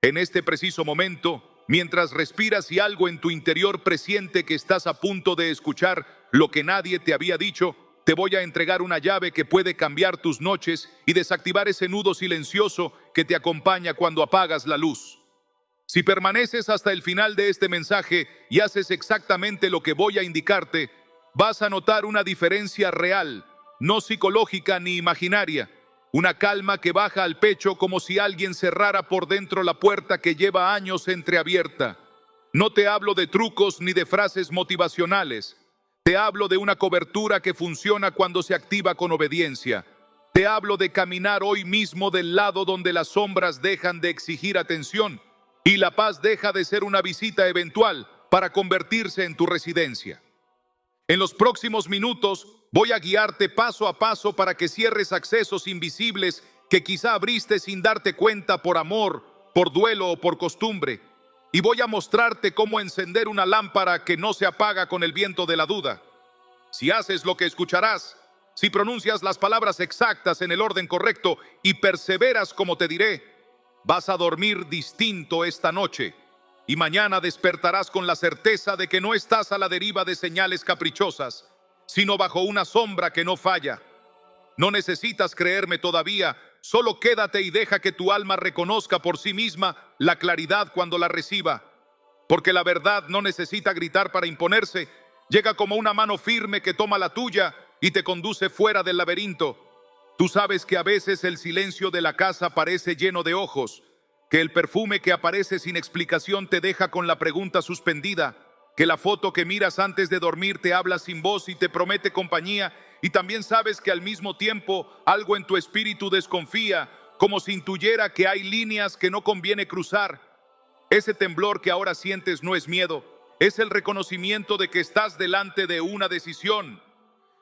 En este preciso momento, mientras respiras y algo en tu interior presiente que estás a punto de escuchar lo que nadie te había dicho, te voy a entregar una llave que puede cambiar tus noches y desactivar ese nudo silencioso que te acompaña cuando apagas la luz. Si permaneces hasta el final de este mensaje y haces exactamente lo que voy a indicarte, vas a notar una diferencia real, no psicológica ni imaginaria. Una calma que baja al pecho como si alguien cerrara por dentro la puerta que lleva años entreabierta. No te hablo de trucos ni de frases motivacionales. Te hablo de una cobertura que funciona cuando se activa con obediencia. Te hablo de caminar hoy mismo del lado donde las sombras dejan de exigir atención y la paz deja de ser una visita eventual para convertirse en tu residencia. En los próximos minutos voy a guiarte paso a paso para que cierres accesos invisibles que quizá abriste sin darte cuenta por amor, por duelo o por costumbre. Y voy a mostrarte cómo encender una lámpara que no se apaga con el viento de la duda. Si haces lo que escucharás, si pronuncias las palabras exactas en el orden correcto y perseveras como te diré, vas a dormir distinto esta noche. Y mañana despertarás con la certeza de que no estás a la deriva de señales caprichosas, sino bajo una sombra que no falla. No necesitas creerme todavía, solo quédate y deja que tu alma reconozca por sí misma la claridad cuando la reciba. Porque la verdad no necesita gritar para imponerse, llega como una mano firme que toma la tuya y te conduce fuera del laberinto. Tú sabes que a veces el silencio de la casa parece lleno de ojos, que el perfume que aparece sin explicación te deja con la pregunta suspendida, que la foto que miras antes de dormir te habla sin voz y te promete compañía, y también sabes que al mismo tiempo algo en tu espíritu desconfía, como si intuyera que hay líneas que no conviene cruzar. Ese temblor que ahora sientes no es miedo, es el reconocimiento de que estás delante de una decisión.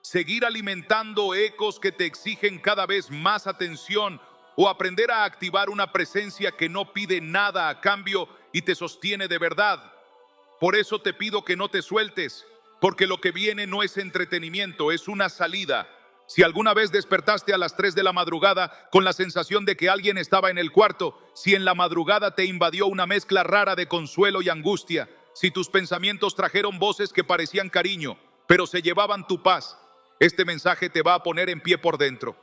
Seguir alimentando ecos que te exigen cada vez más atención o aprender a activar una presencia que no pide nada a cambio y te sostiene de verdad. Por eso te pido que no te sueltes, porque lo que viene no es entretenimiento, es una salida. Si alguna vez despertaste a las 3 de la madrugada con la sensación de que alguien estaba en el cuarto, si en la madrugada te invadió una mezcla rara de consuelo y angustia, si tus pensamientos trajeron voces que parecían cariño, pero se llevaban tu paz, este mensaje te va a poner en pie por dentro.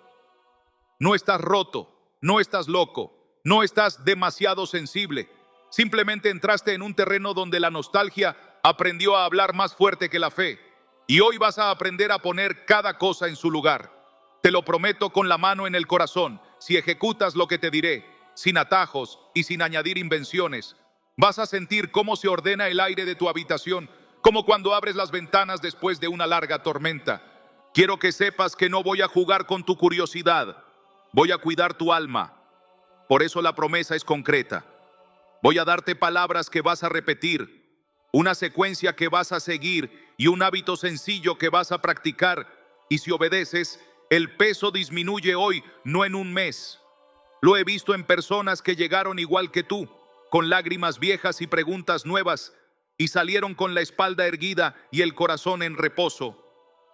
No estás roto. No estás loco, no estás demasiado sensible. Simplemente entraste en un terreno donde la nostalgia aprendió a hablar más fuerte que la fe. Y hoy vas a aprender a poner cada cosa en su lugar. Te lo prometo con la mano en el corazón, si ejecutas lo que te diré, sin atajos y sin añadir invenciones. Vas a sentir cómo se ordena el aire de tu habitación, como cuando abres las ventanas después de una larga tormenta. Quiero que sepas que no voy a jugar con tu curiosidad. Voy a cuidar tu alma. Por eso la promesa es concreta. Voy a darte palabras que vas a repetir, una secuencia que vas a seguir y un hábito sencillo que vas a practicar. Y si obedeces, el peso disminuye hoy, no en un mes. Lo he visto en personas que llegaron igual que tú, con lágrimas viejas y preguntas nuevas, y salieron con la espalda erguida y el corazón en reposo.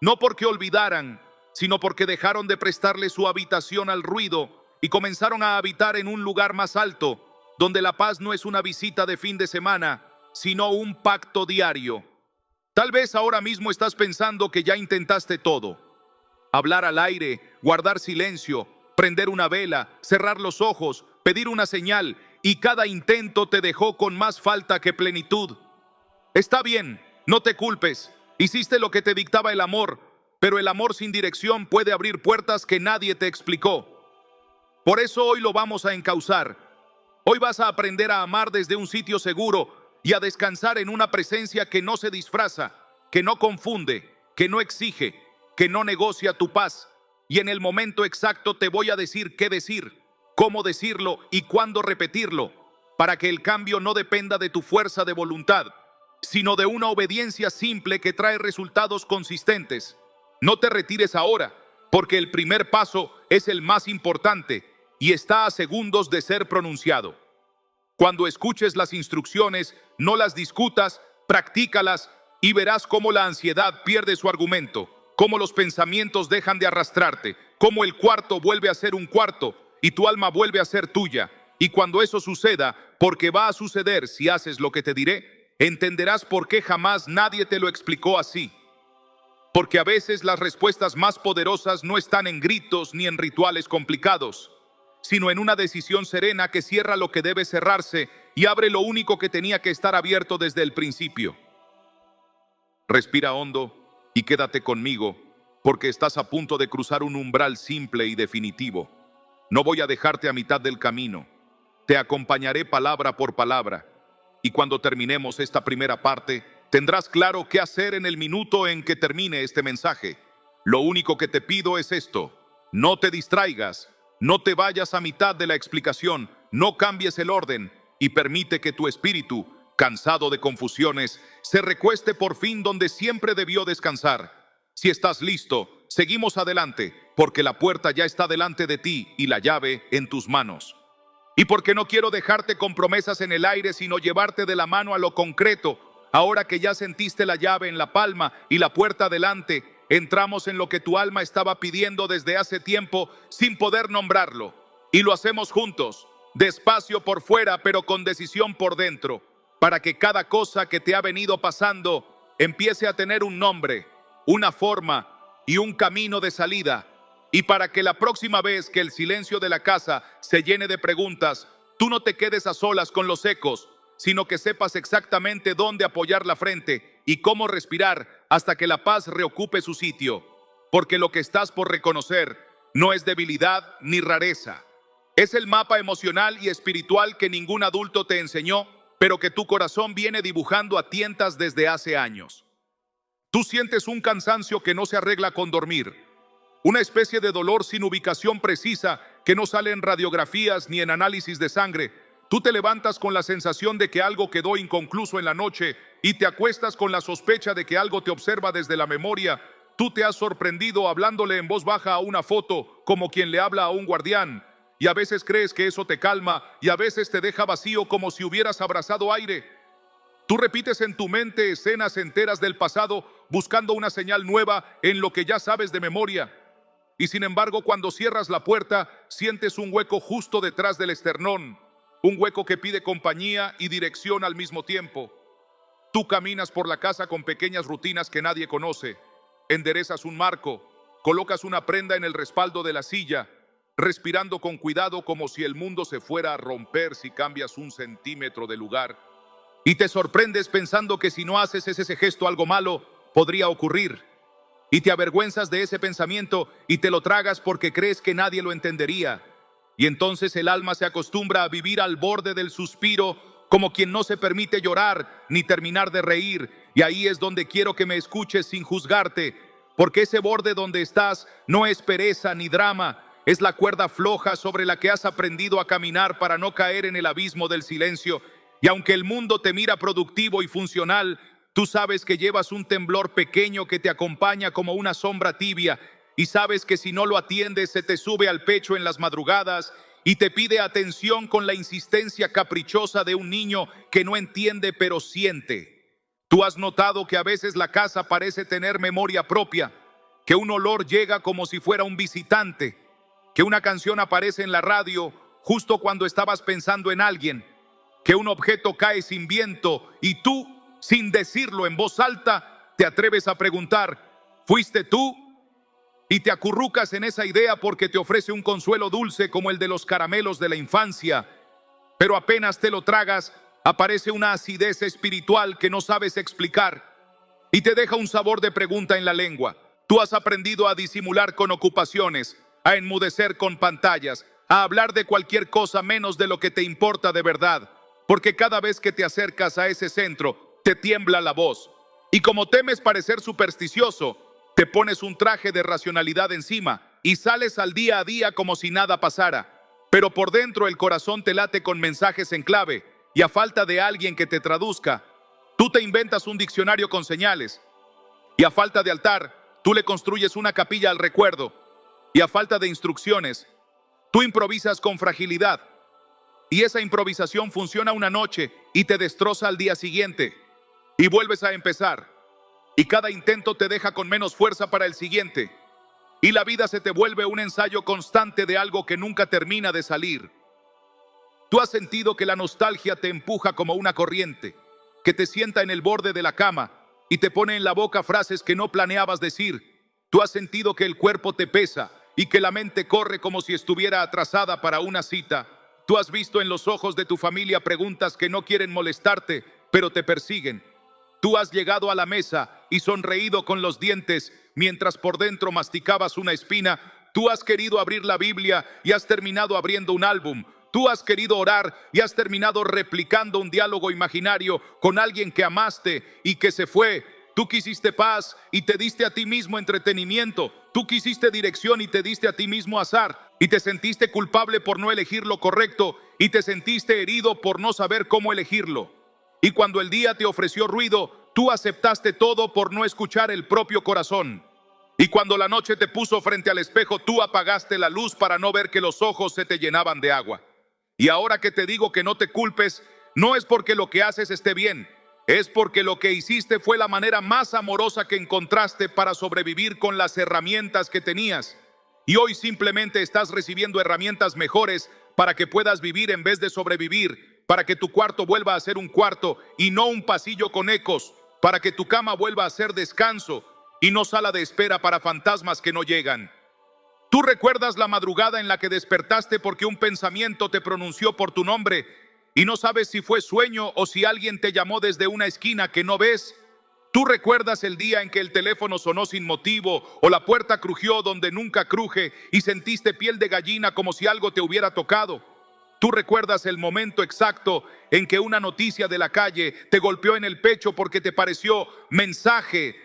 No porque olvidaran, sino porque dejaron de prestarle su habitación al ruido y comenzaron a habitar en un lugar más alto, donde la paz no es una visita de fin de semana, sino un pacto diario. Tal vez ahora mismo estás pensando que ya intentaste todo. Hablar al aire, guardar silencio, prender una vela, cerrar los ojos, pedir una señal, y cada intento te dejó con más falta que plenitud. Está bien, no te culpes, hiciste lo que te dictaba el amor, pero el amor sin dirección puede abrir puertas que nadie te explicó. Por eso hoy lo vamos a encauzar. Hoy vas a aprender a amar desde un sitio seguro y a descansar en una presencia que no se disfraza, que no confunde, que no exige, que no negocia tu paz. Y en el momento exacto te voy a decir qué decir, cómo decirlo y cuándo repetirlo, para que el cambio no dependa de tu fuerza de voluntad, sino de una obediencia simple que trae resultados consistentes. No te retires ahora, porque el primer paso es el más importante y está a segundos de ser pronunciado. Cuando escuches las instrucciones, no las discutas, practícalas y verás cómo la ansiedad pierde su argumento, cómo los pensamientos dejan de arrastrarte, cómo el cuarto vuelve a ser un cuarto y tu alma vuelve a ser tuya. Y cuando eso suceda, porque va a suceder si haces lo que te diré, entenderás por qué jamás nadie te lo explicó así. Porque a veces las respuestas más poderosas no están en gritos ni en rituales complicados, sino en una decisión serena que cierra lo que debe cerrarse y abre lo único que tenía que estar abierto desde el principio. Respira hondo y quédate conmigo, porque estás a punto de cruzar un umbral simple y definitivo. No voy a dejarte a mitad del camino. Te acompañaré palabra por palabra, y cuando terminemos esta primera parte, tendrás claro qué hacer en el minuto en que termine este mensaje. Lo único que te pido es esto: no te distraigas, no te vayas a mitad de la explicación, no cambies el orden y permite que tu espíritu, cansado de confusiones, se recueste por fin donde siempre debió descansar. Si estás listo, seguimos adelante, porque la puerta ya está delante de ti y la llave en tus manos. Y porque no quiero dejarte con promesas en el aire, sino llevarte de la mano a lo concreto. Ahora que ya sentiste la llave en la palma y la puerta delante, entramos en lo que tu alma estaba pidiendo desde hace tiempo sin poder nombrarlo. Y lo hacemos juntos, despacio por fuera, pero con decisión por dentro, para que cada cosa que te ha venido pasando empiece a tener un nombre, una forma y un camino de salida. Y para que la próxima vez que el silencio de la casa se llene de preguntas, tú no te quedes a solas con los ecos, sino que sepas exactamente dónde apoyar la frente y cómo respirar hasta que la paz reocupe su sitio. Porque lo que estás por reconocer no es debilidad ni rareza. Es el mapa emocional y espiritual que ningún adulto te enseñó, pero que tu corazón viene dibujando a tientas desde hace años. Tú sientes un cansancio que no se arregla con dormir. Una especie de dolor sin ubicación precisa que no sale en radiografías ni en análisis de sangre. Tú te levantas con la sensación de que algo quedó inconcluso en la noche y te acuestas con la sospecha de que algo te observa desde la memoria. Tú te has sorprendido hablándole en voz baja a una foto, como quien le habla a un guardián. Y a veces crees que eso te calma y a veces te deja vacío como si hubieras abrazado aire. Tú repites en tu mente escenas enteras del pasado buscando una señal nueva en lo que ya sabes de memoria. Y sin embargo, cuando cierras la puerta, sientes un hueco justo detrás del esternón, un hueco que pide compañía y dirección al mismo tiempo. Tú caminas por la casa con pequeñas rutinas que nadie conoce, enderezas un marco, colocas una prenda en el respaldo de la silla, respirando con cuidado como si el mundo se fuera a romper si cambias un centímetro de lugar. Y te sorprendes pensando que si no haces ese gesto algo malo podría ocurrir. Y te avergüenzas de ese pensamiento y te lo tragas porque crees que nadie lo entendería. Y entonces el alma se acostumbra a vivir al borde del suspiro, como quien no se permite llorar ni terminar de reír. Y ahí es donde quiero que me escuches sin juzgarte, porque ese borde donde estás no es pereza ni drama, es la cuerda floja sobre la que has aprendido a caminar para no caer en el abismo del silencio. Y aunque el mundo te mira productivo y funcional, tú sabes que llevas un temblor pequeño que te acompaña como una sombra tibia, y sabes que si no lo atiendes se te sube al pecho en las madrugadas y te pide atención con la insistencia caprichosa de un niño que no entiende pero siente. Tú has notado que a veces la casa parece tener memoria propia, que un olor llega como si fuera un visitante, que una canción aparece en la radio justo cuando estabas pensando en alguien, que un objeto cae sin viento y tú, sin decirlo en voz alta, te atreves a preguntar: ¿fuiste tú? Y te acurrucas en esa idea porque te ofrece un consuelo dulce como el de los caramelos de la infancia. Pero apenas te lo tragas, aparece una acidez espiritual que no sabes explicar y te deja un sabor de pregunta en la lengua. Tú has aprendido a disimular con ocupaciones, a enmudecer con pantallas, a hablar de cualquier cosa menos de lo que te importa de verdad, porque cada vez que te acercas a ese centro, te tiembla la voz. Y como temes parecer supersticioso, te pones un traje de racionalidad encima y sales al día a día como si nada pasara. Pero por dentro el corazón te late con mensajes en clave y a falta de alguien que te traduzca, tú te inventas un diccionario con señales. Y a falta de altar, tú le construyes una capilla al recuerdo. Y a falta de instrucciones, tú improvisas con fragilidad. Y esa improvisación funciona una noche y te destroza al día siguiente. Y vuelves a empezar. Y cada intento te deja con menos fuerza para el siguiente. Y la vida se te vuelve un ensayo constante de algo que nunca termina de salir. Tú has sentido que la nostalgia te empuja como una corriente, que te sienta en el borde de la cama y te pone en la boca frases que no planeabas decir. Tú has sentido que el cuerpo te pesa y que la mente corre como si estuviera atrasada para una cita. Tú has visto en los ojos de tu familia preguntas que no quieren molestarte, pero te persiguen. Tú has llegado a la mesa y sonreído con los dientes mientras por dentro masticabas una espina. Tú has querido abrir la Biblia y has terminado abriendo un álbum. Tú has querido orar y has terminado replicando un diálogo imaginario con alguien que amaste y que se fue. Tú quisiste paz y te diste a ti mismo entretenimiento. Tú quisiste dirección y te diste a ti mismo azar. Y te sentiste culpable por no elegir lo correcto y te sentiste herido por no saber cómo elegirlo. Y cuando el día te ofreció ruido, tú aceptaste todo por no escuchar el propio corazón. Y cuando la noche te puso frente al espejo, tú apagaste la luz para no ver que los ojos se te llenaban de agua. Y ahora que te digo que no te culpes, no es porque lo que haces esté bien, es porque lo que hiciste fue la manera más amorosa que encontraste para sobrevivir con las herramientas que tenías. Y hoy simplemente estás recibiendo herramientas mejores para que puedas vivir en vez de sobrevivir, para que tu cuarto vuelva a ser un cuarto y no un pasillo con ecos, para que tu cama vuelva a ser descanso y no sala de espera para fantasmas que no llegan. Tú recuerdas la madrugada en la que despertaste porque un pensamiento te pronunció por tu nombre y no sabes si fue sueño o si alguien te llamó desde una esquina que no ves. Tú recuerdas el día en que el teléfono sonó sin motivo o la puerta crujió donde nunca cruje y sentiste piel de gallina como si algo te hubiera tocado. Tú recuerdas el momento exacto en que una noticia de la calle te golpeó en el pecho porque te pareció mensaje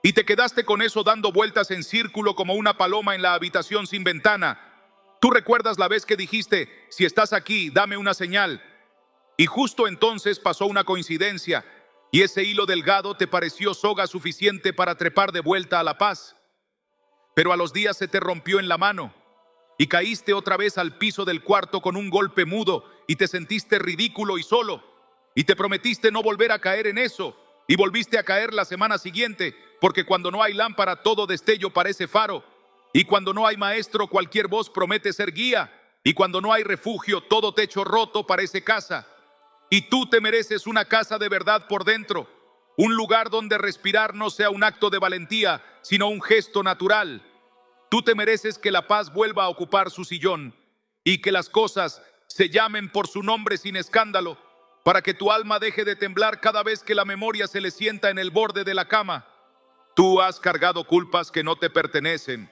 y te quedaste con eso dando vueltas en círculo como una paloma en la habitación sin ventana. Tú recuerdas la vez que dijiste, si estás aquí, dame una señal. Y justo entonces pasó una coincidencia y ese hilo delgado te pareció soga suficiente para trepar de vuelta a la paz. Pero a los días se te rompió en la mano y caíste otra vez al piso del cuarto con un golpe mudo y te sentiste ridículo y solo. Y te prometiste no volver a caer en eso y volviste a caer la semana siguiente, porque cuando no hay lámpara todo destello parece faro, y cuando no hay maestro cualquier voz promete ser guía, y cuando no hay refugio todo techo roto parece casa. Y tú te mereces una casa de verdad por dentro, un lugar donde respirar no sea un acto de valentía, sino un gesto natural. Tú te mereces que la paz vuelva a ocupar su sillón y que las cosas se llamen por su nombre sin escándalo, para que tu alma deje de temblar cada vez que la memoria se le sienta en el borde de la cama. Tú has cargado culpas que no te pertenecen,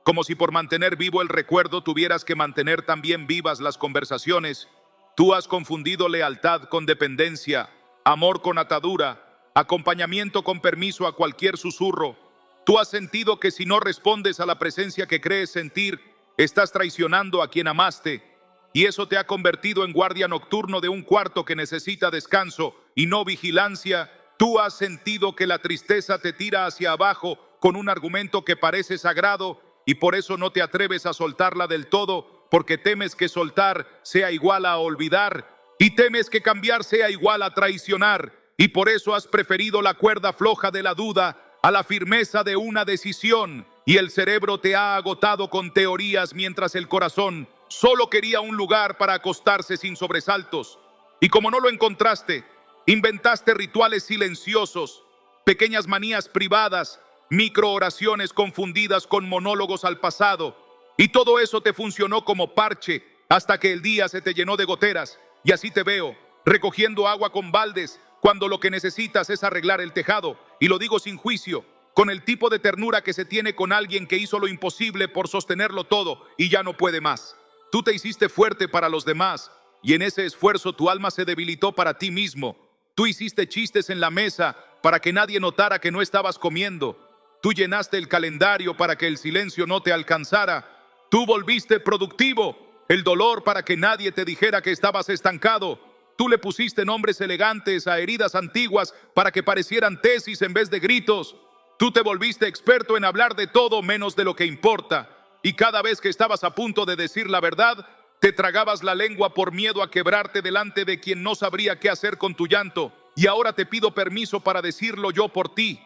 como si por mantener vivo el recuerdo tuvieras que mantener también vivas las conversaciones. Tú has confundido lealtad con dependencia, amor con atadura, acompañamiento con permiso a cualquier susurro. Tú has sentido que si no respondes a la presencia que crees sentir, estás traicionando a quien amaste, y eso te ha convertido en guardia nocturno de un cuarto que necesita descanso y no vigilancia. Tú has sentido que la tristeza te tira hacia abajo con un argumento que parece sagrado y por eso no te atreves a soltarla del todo, porque temes que soltar sea igual a olvidar y temes que cambiar sea igual a traicionar, y por eso has preferido la cuerda floja de la duda a la firmeza de una decisión, y el cerebro te ha agotado con teorías mientras el corazón solo quería un lugar para acostarse sin sobresaltos. Y como no lo encontraste, inventaste rituales silenciosos, pequeñas manías privadas, microoraciones confundidas con monólogos al pasado. Y todo eso te funcionó como parche hasta que el día se te llenó de goteras. Y así te veo, recogiendo agua con baldes, cuando lo que necesitas es arreglar el tejado. Y lo digo sin juicio, con el tipo de ternura que se tiene con alguien que hizo lo imposible por sostenerlo todo y ya no puede más. Tú te hiciste fuerte para los demás y en ese esfuerzo tu alma se debilitó para ti mismo. Tú hiciste chistes en la mesa para que nadie notara que no estabas comiendo. Tú llenaste el calendario para que el silencio no te alcanzara. Tú volviste productivo el dolor para que nadie te dijera que estabas estancado. Tú le pusiste nombres elegantes a heridas antiguas para que parecieran tesis en vez de gritos. Tú te volviste experto en hablar de todo menos de lo que importa. Y cada vez que estabas a punto de decir la verdad, te tragabas la lengua por miedo a quebrarte delante de quien no sabría qué hacer con tu llanto. Y ahora te pido permiso para decirlo yo por ti.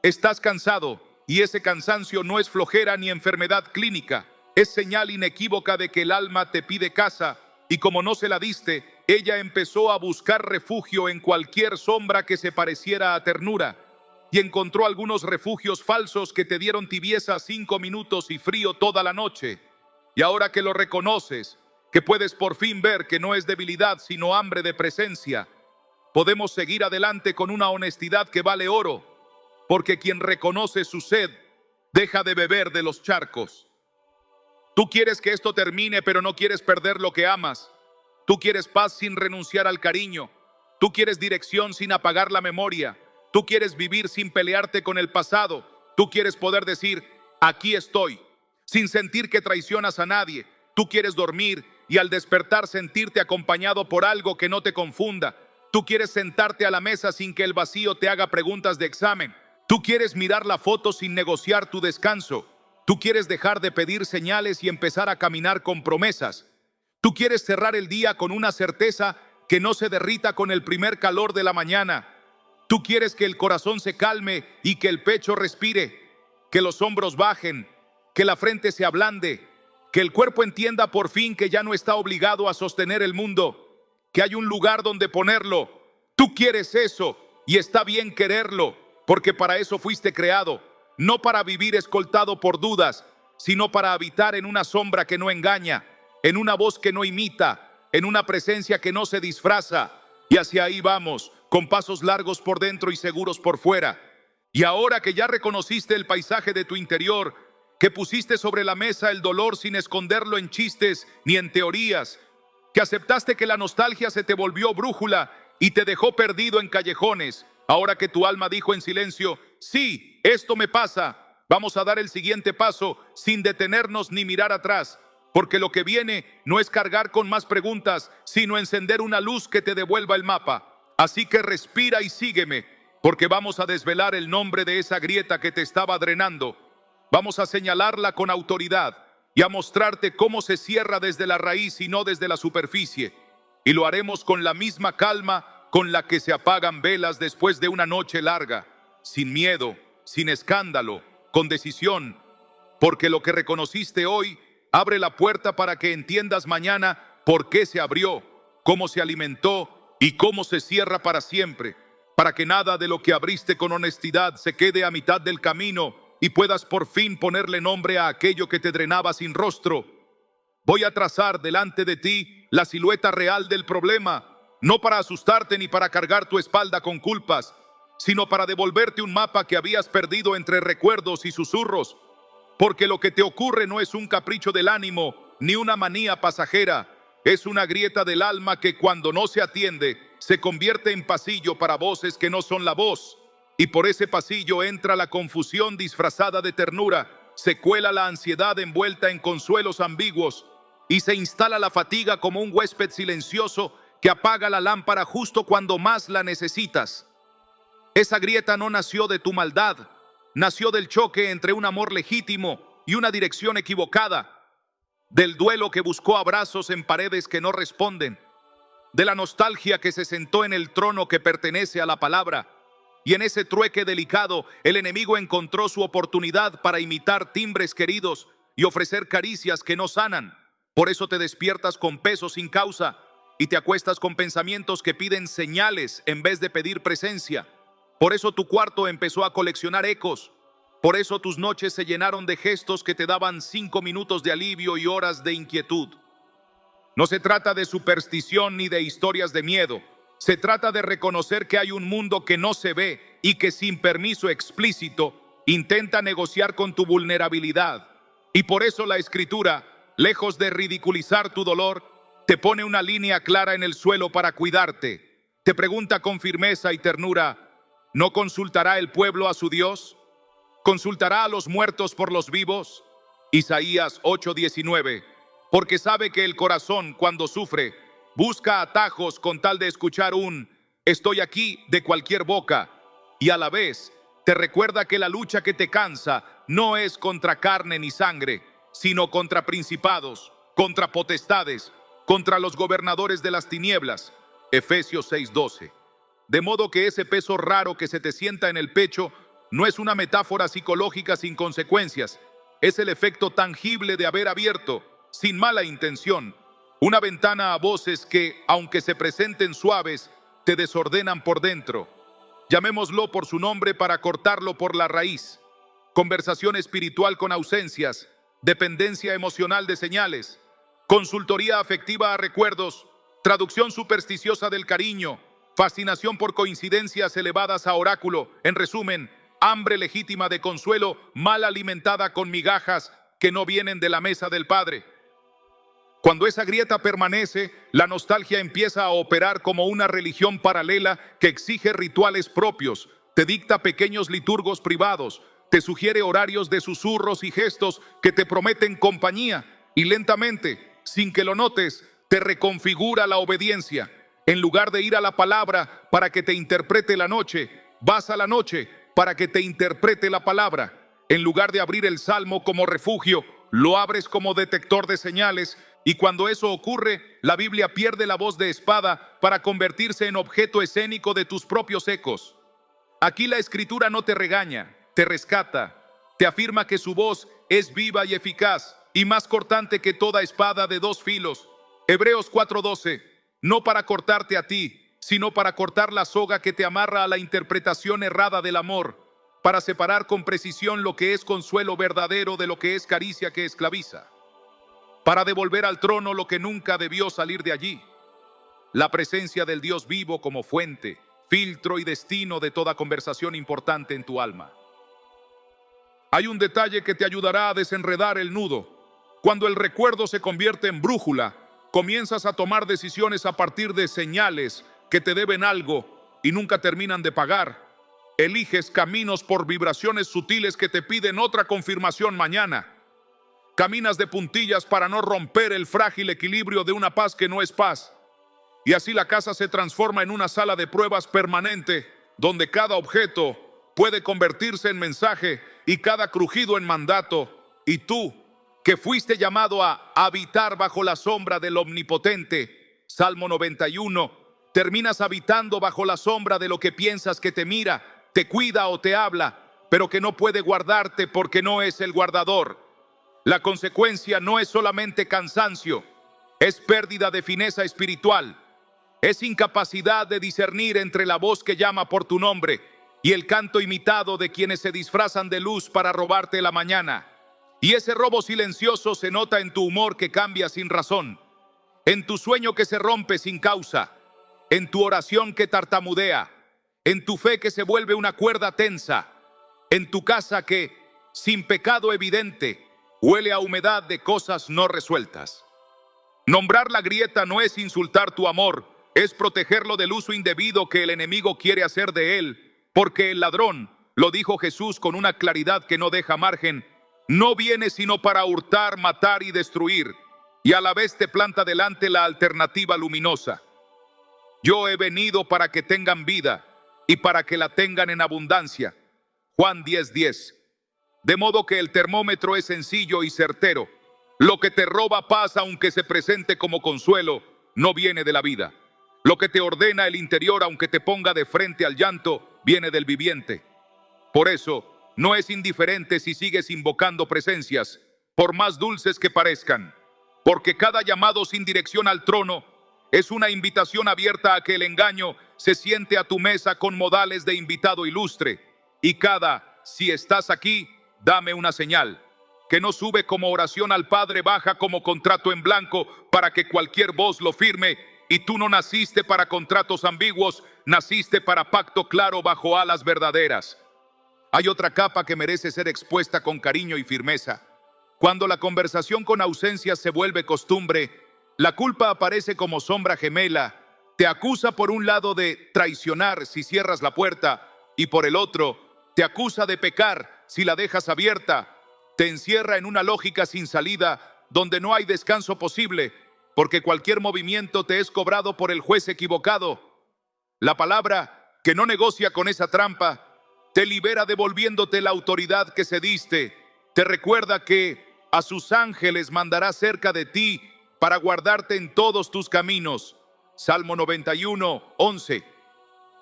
Estás cansado, y ese cansancio no es flojera ni enfermedad clínica. Es señal inequívoca de que el alma te pide casa. Y como no se la diste, ella empezó a buscar refugio en cualquier sombra que se pareciera a ternura, y encontró algunos refugios falsos que te dieron tibieza 5 minutos y frío toda la noche. Y ahora que lo reconoces, que puedes por fin ver que no es debilidad sino hambre de presencia, podemos seguir adelante con una honestidad que vale oro, porque quien reconoce su sed deja de beber de los charcos. Tú quieres que esto termine, pero no quieres perder lo que amas. Tú quieres paz sin renunciar al cariño. Tú quieres dirección sin apagar la memoria. Tú quieres vivir sin pelearte con el pasado. Tú quieres poder decir, aquí estoy, sin sentir que traicionas a nadie. Tú quieres dormir y al despertar sentirte acompañado por algo que no te confunda. Tú quieres sentarte a la mesa sin que el vacío te haga preguntas de examen. Tú quieres mirar la foto sin negociar tu descanso. Tú quieres dejar de pedir señales y empezar a caminar con promesas. Tú quieres cerrar el día con una certeza que no se derrita con el primer calor de la mañana. Tú quieres que el corazón se calme y que el pecho respire, que los hombros bajen, que la frente se ablande, que el cuerpo entienda por fin que ya no está obligado a sostener el mundo, que hay un lugar donde ponerlo. Tú quieres eso y está bien quererlo, porque para eso fuiste creado, no para vivir escoltado por dudas, sino para habitar en una sombra que no engaña, en una voz que no imita, en una presencia que no se disfraza. Y hacia ahí vamos, con pasos largos por dentro y seguros por fuera. Y ahora que ya reconociste el paisaje de tu interior, que pusiste sobre la mesa el dolor sin esconderlo en chistes ni en teorías, que aceptaste que la nostalgia se te volvió brújula y te dejó perdido en callejones, ahora que tu alma dijo en silencio, sí, esto me pasa, vamos a dar el siguiente paso sin detenernos ni mirar atrás. Porque lo que viene no es cargar con más preguntas, sino encender una luz que te devuelva el mapa. Así que respira y sígueme, porque vamos a desvelar el nombre de esa grieta que te estaba drenando. Vamos a señalarla con autoridad y a mostrarte cómo se cierra desde la raíz y no desde la superficie. Y lo haremos con la misma calma con la que se apagan velas después de una noche larga, sin miedo, sin escándalo, con decisión, porque lo que reconociste hoy abre la puerta para que entiendas mañana por qué se abrió, cómo se alimentó y cómo se cierra para siempre, para que nada de lo que abriste con honestidad se quede a mitad del camino y puedas por fin ponerle nombre a aquello que te drenaba sin rostro. Voy a trazar delante de ti la silueta real del problema, no para asustarte ni para cargar tu espalda con culpas, sino para devolverte un mapa que habías perdido entre recuerdos y susurros. Porque lo que te ocurre no es un capricho del ánimo, ni una manía pasajera. Es una grieta del alma que cuando no se atiende, se convierte en pasillo para voces que no son la voz. Y por ese pasillo entra la confusión disfrazada de ternura, se cuela la ansiedad envuelta en consuelos ambiguos, y se instala la fatiga como un huésped silencioso que apaga la lámpara justo cuando más la necesitas. Esa grieta no nació de tu maldad, nació del choque entre un amor legítimo y una dirección equivocada, del duelo que buscó abrazos en paredes que no responden, de la nostalgia que se sentó en el trono que pertenece a la palabra, y en ese trueque delicado el enemigo encontró su oportunidad para imitar timbres queridos y ofrecer caricias que no sanan. Por eso te despiertas con peso sin causa y te acuestas con pensamientos que piden señales en vez de pedir presencia. Por eso tu cuarto empezó a coleccionar ecos. Por eso tus noches se llenaron de gestos que te daban 5 minutos de alivio y horas de inquietud. No se trata de superstición ni de historias de miedo. Se trata de reconocer que hay un mundo que no se ve y que sin permiso explícito intenta negociar con tu vulnerabilidad. Y por eso la Escritura, lejos de ridiculizar tu dolor, te pone una línea clara en el suelo para cuidarte. Te pregunta con firmeza y ternura, ¿no consultará el pueblo a su Dios? ¿Consultará a los muertos por los vivos? Isaías 8:19. Porque sabe que el corazón, cuando sufre, busca atajos con tal de escuchar un «estoy aquí» de cualquier boca. Y a la vez, te recuerda que la lucha que te cansa no es contra carne ni sangre, sino contra principados, contra potestades, contra los gobernadores de las tinieblas. Efesios 6:12. De modo que ese peso raro que se te sienta en el pecho no es una metáfora psicológica sin consecuencias, es el efecto tangible de haber abierto, sin mala intención, Una ventana a voces que, aunque se presenten suaves, te desordenan por dentro. Llamémoslo por su nombre para cortarlo por la raíz. Conversación espiritual con ausencias, dependencia emocional de señales, consultoría afectiva a recuerdos, traducción supersticiosa del cariño, fascinación por coincidencias elevadas a oráculo. En resumen, hambre legítima de consuelo mal alimentada con migajas que no vienen de la mesa del Padre. Cuando esa grieta permanece, la nostalgia empieza a operar como una religión paralela que exige rituales propios, te dicta pequeños liturgos privados, te sugiere horarios de susurros y gestos que te prometen compañía y lentamente, sin que lo notes, te reconfigura la obediencia. En lugar de ir a la palabra para que te interprete la noche, vas a la noche para que te interprete la palabra. En lugar de abrir el salmo como refugio, lo abres como detector de señales. Y cuando eso ocurre, la Biblia pierde la voz de espada para convertirse en objeto escénico de tus propios ecos. Aquí la Escritura no te regaña, te rescata, te afirma que su voz es viva y eficaz y más cortante que toda espada de dos filos. Hebreos 4:12, no para cortarte a ti, sino para cortar la soga que te amarra a la interpretación errada del amor, para separar con precisión lo que es consuelo verdadero de lo que es caricia que esclaviza, para devolver al trono lo que nunca debió salir de allí. La presencia del Dios vivo como fuente, filtro y destino de toda conversación importante en tu alma. Hay un detalle que te ayudará a desenredar el nudo. Cuando el recuerdo se convierte en brújula, comienzas a tomar decisiones a partir de señales que te deben algo y nunca terminan de pagar. Eliges caminos por vibraciones sutiles que te piden otra confirmación mañana. Caminas de puntillas para no romper el frágil equilibrio de una paz que no es paz. Y así la casa se transforma en una sala de pruebas permanente, donde cada objeto puede convertirse en mensaje y cada crujido en mandato. Y tú, que fuiste llamado a habitar bajo la sombra del Omnipotente, Salmo 91, terminas habitando bajo la sombra de lo que piensas que te mira, te cuida o te habla, pero que no puede guardarte porque no es el guardador. La consecuencia no es solamente cansancio, es pérdida de fineza espiritual, es incapacidad de discernir entre la voz que llama por tu nombre y el canto imitado de quienes se disfrazan de luz para robarte la mañana. Y ese robo silencioso se nota en tu humor que cambia sin razón, en tu sueño que se rompe sin causa, en tu oración que tartamudea, en tu fe que se vuelve una cuerda tensa, en tu casa que, sin pecado evidente, huele a humedad de cosas no resueltas. Nombrar la grieta no es insultar tu amor, es protegerlo del uso indebido que el enemigo quiere hacer de él, porque el ladrón, lo dijo Jesús con una claridad que no deja margen, no viene sino para hurtar, matar y destruir, y a la vez te planta delante la alternativa luminosa. Yo he venido para que tengan vida y para que la tengan en abundancia. Juan 10:10. De modo que el termómetro es sencillo y certero. Lo que te roba paz, aunque se presente como consuelo, no viene de la vida. Lo que te ordena el interior, aunque te ponga de frente al llanto, viene del viviente. Por eso, no es indiferente si sigues invocando presencias, por más dulces que parezcan, porque cada llamado sin dirección al trono es una invitación abierta a que el engaño se siente a tu mesa con modales de invitado ilustre, y cada, si estás aquí, dame una señal, que no sube como oración al Padre, baja como contrato en blanco para que cualquier voz lo firme, y tú no naciste para contratos ambiguos, naciste para pacto claro bajo alas verdaderas. Hay otra capa que merece ser expuesta con cariño y firmeza. Cuando la conversación con ausencias se vuelve costumbre, la culpa aparece como sombra gemela, te acusa por un lado de traicionar si cierras la puerta, y por el otro, te acusa de pecar si la dejas abierta, te encierra en una lógica sin salida donde no hay descanso posible, porque cualquier movimiento te es cobrado por el juez equivocado. La palabra, que no negocia con esa trampa, te libera devolviéndote la autoridad que cediste, te recuerda que a sus ángeles mandará cerca de ti para guardarte en todos tus caminos. Salmo 91:11.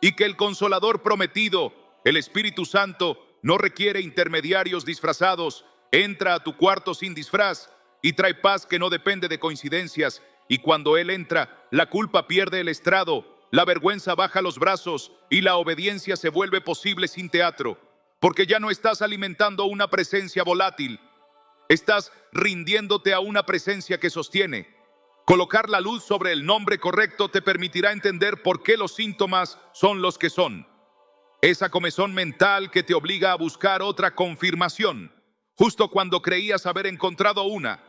Y que el Consolador prometido, el Espíritu Santo, no requiere intermediarios disfrazados, entra a tu cuarto sin disfraz y trae paz que no depende de coincidencias y cuando Él entra, la culpa pierde el estrado, la vergüenza baja los brazos y la obediencia se vuelve posible sin teatro, porque ya no estás alimentando una presencia volátil, estás rindiéndote a una presencia que sostiene. Colocar la luz sobre el nombre correcto te permitirá entender por qué los síntomas son los que son. Esa comezón mental que te obliga a buscar otra confirmación, justo cuando creías haber encontrado una.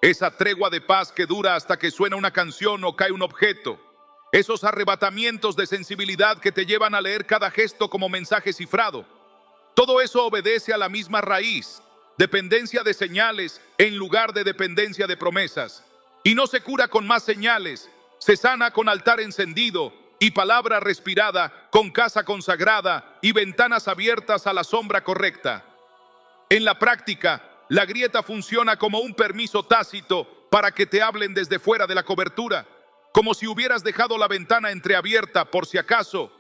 Esa tregua de paz que dura hasta que suena una canción o cae un objeto. Esos arrebatamientos de sensibilidad que te llevan a leer cada gesto como mensaje cifrado. Todo eso obedece a la misma raíz, dependencia de señales en lugar de dependencia de promesas. Y no se cura con más señales, se sana con altar encendido y palabra respirada, con casa consagrada y ventanas abiertas a la sombra correcta. En la práctica, la grieta funciona como un permiso tácito para que te hablen desde fuera de la cobertura, como si hubieras dejado la ventana entreabierta por si acaso,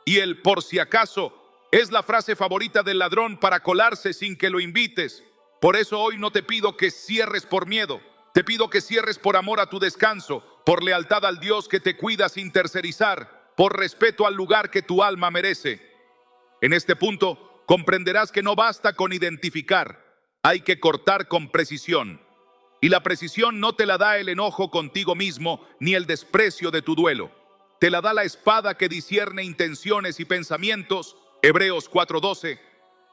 y el por si acaso es la frase favorita del ladrón para colarse sin que lo invites. Por eso hoy no te pido que cierres por miedo, te pido que cierres por amor a tu descanso, por lealtad al Dios que te cuida sin tercerizar, por respeto al lugar que tu alma merece. En este punto comprenderás que no basta con identificar, hay que cortar con precisión. Y la precisión no te la da el enojo contigo mismo ni el desprecio de tu duelo. Te la da la espada que discierne intenciones y pensamientos, Hebreos 4:12.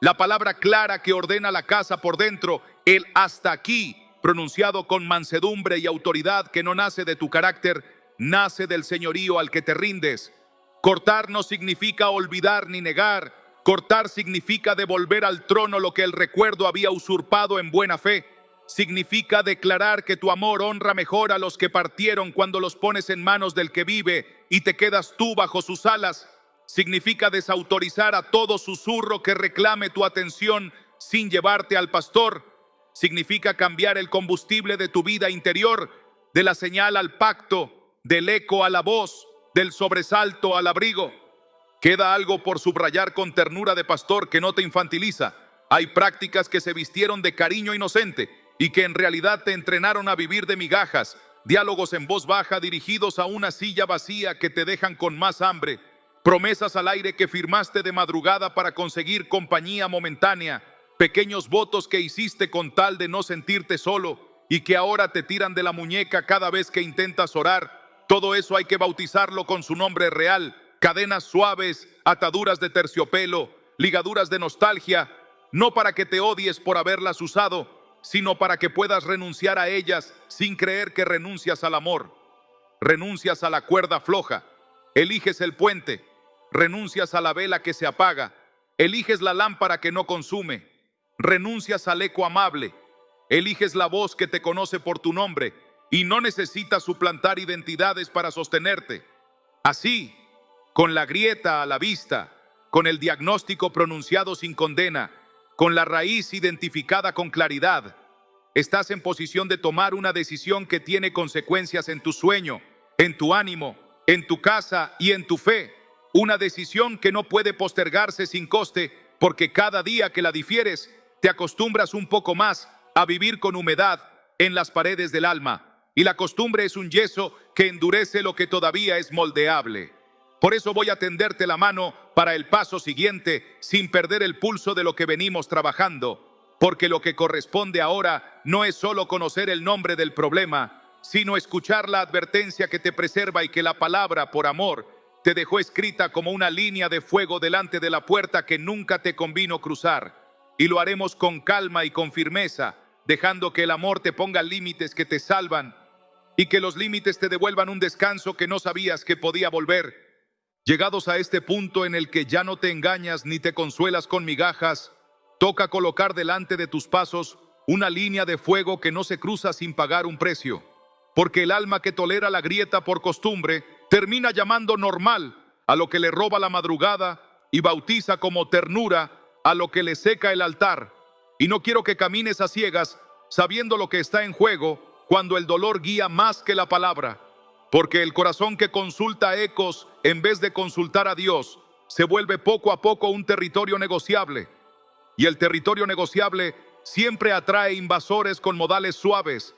La palabra clara que ordena la casa por dentro, el hasta aquí, pronunciado con mansedumbre y autoridad que no nace de tu carácter, nace del señorío al que te rindes. Cortar no significa olvidar ni negar. Cortar significa devolver al trono lo que el recuerdo había usurpado en buena fe. Significa declarar que tu amor honra mejor a los que partieron cuando los pones en manos del que vive y te quedas tú bajo sus alas. Significa desautorizar a todo susurro que reclame tu atención sin llevarte al pastor. Significa cambiar el combustible de tu vida interior, de la señal al pacto, del eco a la voz, del sobresalto al abrigo. Queda algo por subrayar con ternura de pastor que no te infantiliza. Hay prácticas que se vistieron de cariño inocente y que en realidad te entrenaron a vivir de migajas, diálogos en voz baja dirigidos a una silla vacía que te dejan con más hambre, promesas al aire que firmaste de madrugada para conseguir compañía momentánea, pequeños votos que hiciste con tal de no sentirte solo y que ahora te tiran de la muñeca cada vez que intentas orar. Todo eso hay que bautizarlo con su nombre real. Cadenas suaves, ataduras de terciopelo, ligaduras de nostalgia, no para que te odies por haberlas usado, sino para que puedas renunciar a ellas sin creer que renuncias al amor. Renuncias a la cuerda floja, eliges el puente, renuncias a la vela que se apaga, eliges la lámpara que no consume, renuncias al eco amable, eliges la voz que te conoce por tu nombre y no necesitas suplantar identidades para sostenerte. Así, con la grieta a la vista, con el diagnóstico pronunciado sin condena, con la raíz identificada con claridad, estás en posición de tomar una decisión que tiene consecuencias en tu sueño, en tu ánimo, en tu casa y en tu fe. Una decisión que no puede postergarse sin coste, porque cada día que la difieres, te acostumbras un poco más a vivir con humedad en las paredes del alma. Y la costumbre es un yeso que endurece lo que todavía es moldeable. Por eso voy a tenderte la mano para el paso siguiente, sin perder el pulso de lo que venimos trabajando, porque lo que corresponde ahora no es solo conocer el nombre del problema, sino escuchar la advertencia que te preserva y que la palabra, por amor, te dejó escrita como una línea de fuego delante de la puerta que nunca te convino cruzar. Y lo haremos con calma y con firmeza, dejando que el amor te ponga límites que te salvan y que los límites te devuelvan un descanso que no sabías que podía volver. Llegados a este punto en el que ya no te engañas ni te consuelas con migajas, toca colocar delante de tus pasos una línea de fuego que no se cruza sin pagar un precio. Porque el alma que tolera la grieta por costumbre termina llamando normal a lo que le roba la madrugada y bautiza como ternura a lo que le seca el altar. Y no quiero que camines a ciegas sabiendo lo que está en juego cuando el dolor guía más que la palabra. Porque el corazón que consulta ecos en vez de consultar a Dios se vuelve poco a poco un territorio negociable. Y el territorio negociable siempre atrae invasores con modales suaves.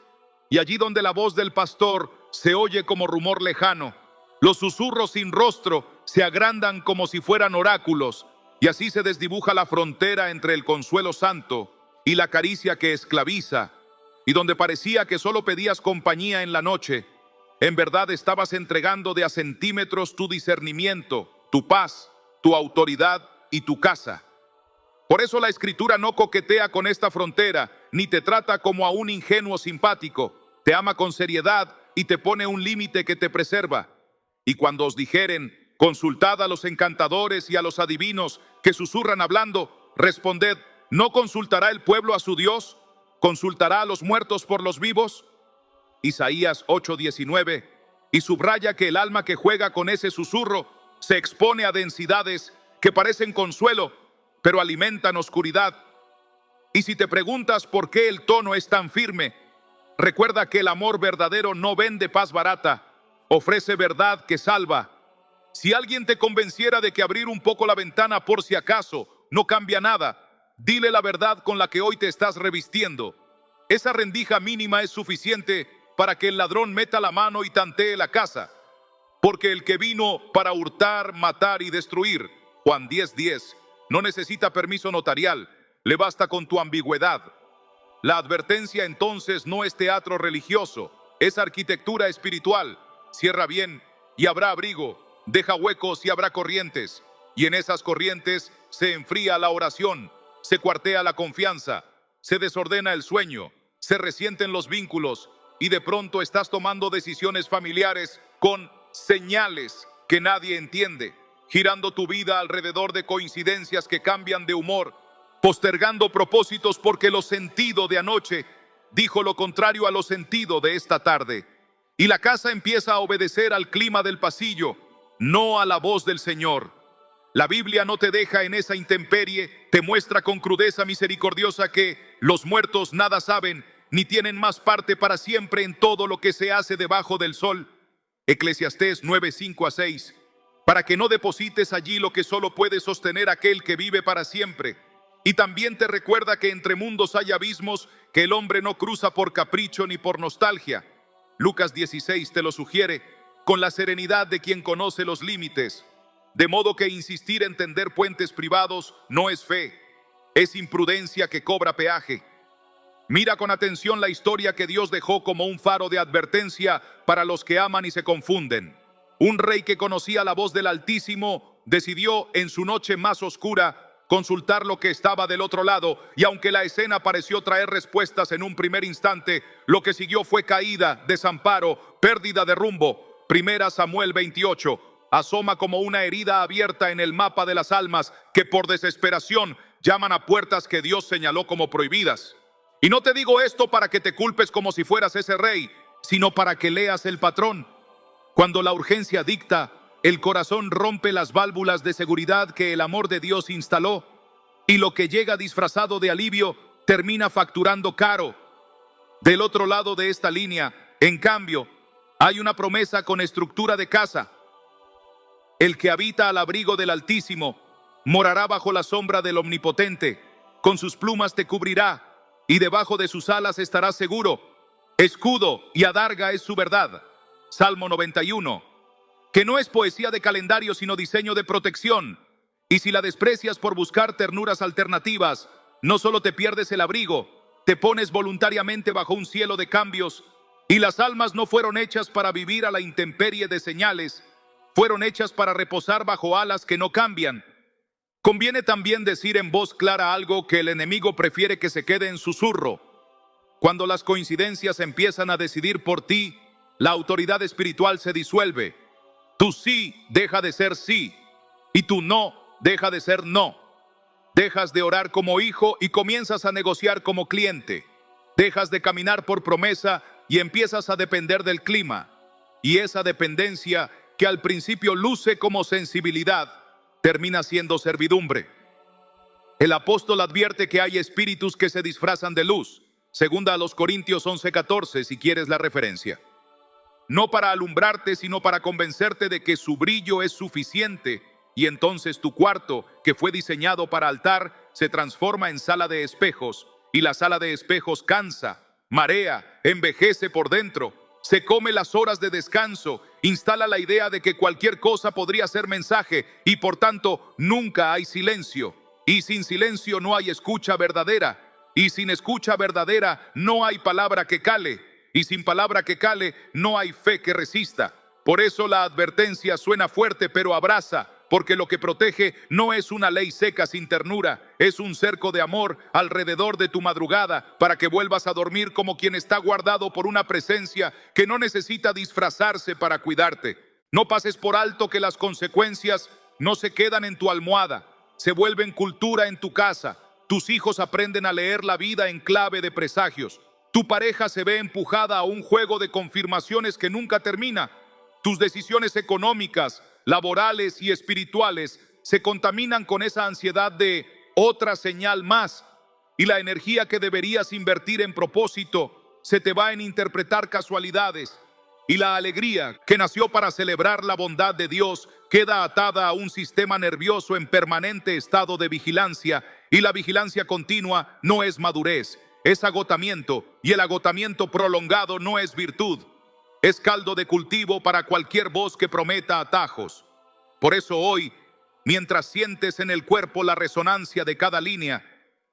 Y allí donde la voz del pastor se oye como rumor lejano. Los susurros sin rostro se agrandan como si fueran oráculos, y así se desdibuja la frontera entre el consuelo santo y la caricia que esclaviza, y donde parecía que solo pedías compañía en la noche, en verdad estabas entregando de a centímetros tu discernimiento, tu paz, tu autoridad y tu casa. Por eso la Escritura no coquetea con esta frontera, ni te trata como a un ingenuo simpático. Te ama con seriedad y te pone un límite que te preserva. Y cuando os dijeren, consultad a los encantadores y a los adivinos que susurran hablando, responded, ¿no consultará el pueblo a su Dios? ¿Consultará a los muertos por los vivos? Isaías 8:19, y subraya que el alma que juega con ese susurro se expone a densidades que parecen consuelo, pero alimentan oscuridad. Y si te preguntas por qué el tono es tan firme, recuerda que el amor verdadero no vende paz barata, ofrece verdad que salva. Si alguien te convenciera de que abrir un poco la ventana por si acaso no cambia nada, dile la verdad con la que hoy te estás revistiendo. Esa rendija mínima es suficiente para que el ladrón meta la mano y tantee la casa. Porque el que vino para hurtar, matar y destruir, Juan 10:10, no necesita permiso notarial, le basta con tu ambigüedad. La advertencia entonces no es teatro religioso, es arquitectura espiritual. Cierra bien y habrá abrigo, deja huecos y habrá corrientes, y en esas corrientes se enfría la oración, se cuartea la confianza, se desordena el sueño, se resienten los vínculos, y de pronto estás tomando decisiones familiares con señales que nadie entiende, girando tu vida alrededor de coincidencias que cambian de humor, postergando propósitos porque lo sentido de anoche dijo lo contrario a lo sentido de esta tarde. Y la casa empieza a obedecer al clima del pasillo, no a la voz del Señor. La Biblia no te deja en esa intemperie, te muestra con crudeza misericordiosa que los muertos nada saben, ni tienen más parte para siempre en todo lo que se hace debajo del sol. Eclesiastés 9:5-6. Para que no deposites allí lo que solo puede sostener aquel que vive para siempre. Y también te recuerda que entre mundos hay abismos que el hombre no cruza por capricho ni por nostalgia. Lucas 16 te lo sugiere con la serenidad de quien conoce los límites. De modo que insistir en tender puentes privados no es fe, es imprudencia que cobra peaje. Mira con atención la historia que Dios dejó como un faro de advertencia para los que aman y se confunden. Un rey que conocía la voz del Altísimo decidió en su noche más oscura consultar lo que estaba del otro lado, y aunque la escena pareció traer respuestas en un primer instante, lo que siguió fue caída, desamparo, pérdida de rumbo. Primera Samuel 28 asoma como una herida abierta en el mapa de las almas que por desesperación llaman a puertas que Dios señaló como prohibidas. Y no te digo esto para que te culpes como si fueras ese rey, sino para que leas el patrón. Cuando la urgencia dicta, el corazón rompe las válvulas de seguridad que el amor de Dios instaló, y lo que llega disfrazado de alivio termina facturando caro. Del otro lado de esta línea, en cambio, hay una promesa con estructura de casa. El que habita al abrigo del Altísimo morará bajo la sombra del Omnipotente, con sus plumas te cubrirá, y debajo de sus alas estarás seguro. Escudo y adarga es su verdad. Salmo 91, que no es poesía de calendario sino diseño de protección. Y si la desprecias por buscar ternuras alternativas, no solo te pierdes el abrigo, te pones voluntariamente bajo un cielo de cambios. Y las almas no fueron hechas para vivir a la intemperie de señales, fueron hechas para reposar bajo alas que no cambian. Conviene también decir en voz clara algo que el enemigo prefiere que se quede en susurro. Cuando las coincidencias empiezan a decidir por ti, la autoridad espiritual se disuelve. Tu sí deja de ser sí, y tu no deja de ser no. Dejas de orar como hijo y comienzas a negociar como cliente. Dejas de caminar por promesa y empiezas a depender del clima. Y esa dependencia, que al principio luce como sensibilidad, termina siendo servidumbre. El apóstol advierte que hay espíritus que se disfrazan de luz. Segunda a los Corintios 11:14, si quieres la referencia. No para alumbrarte, sino para convencerte de que su brillo es suficiente, y entonces tu cuarto, que fue diseñado para altar, se transforma en sala de espejos, y la sala de espejos cansa, marea, envejece por dentro. Se come las horas de descanso, instala la idea de que cualquier cosa podría ser mensaje y por tanto nunca hay silencio. Y sin silencio no hay escucha verdadera. Y sin escucha verdadera no hay palabra que cale. Y sin palabra que cale no hay fe que resista. Por eso la advertencia suena fuerte pero abraza, porque lo que protege no es una ley seca sin ternura, es un cerco de amor alrededor de tu madrugada para que vuelvas a dormir como quien está guardado por una presencia que no necesita disfrazarse para cuidarte. No pases por alto que las consecuencias no se quedan en tu almohada, se vuelven cultura en tu casa. Tus hijos aprenden a leer la vida en clave de presagios. Tu pareja se ve empujada a un juego de confirmaciones que nunca termina. Tus decisiones económicas, laborales y espirituales se contaminan con esa ansiedad de otra señal más, y la energía que deberías invertir en propósito se te va en interpretar casualidades, y la alegría que nació para celebrar la bondad de Dios queda atada a un sistema nervioso en permanente estado de vigilancia, y la vigilancia continua no es madurez, es agotamiento, y el agotamiento prolongado no es virtud. Es caldo de cultivo para cualquier voz que prometa atajos. Por eso hoy, mientras sientes en el cuerpo la resonancia de cada línea,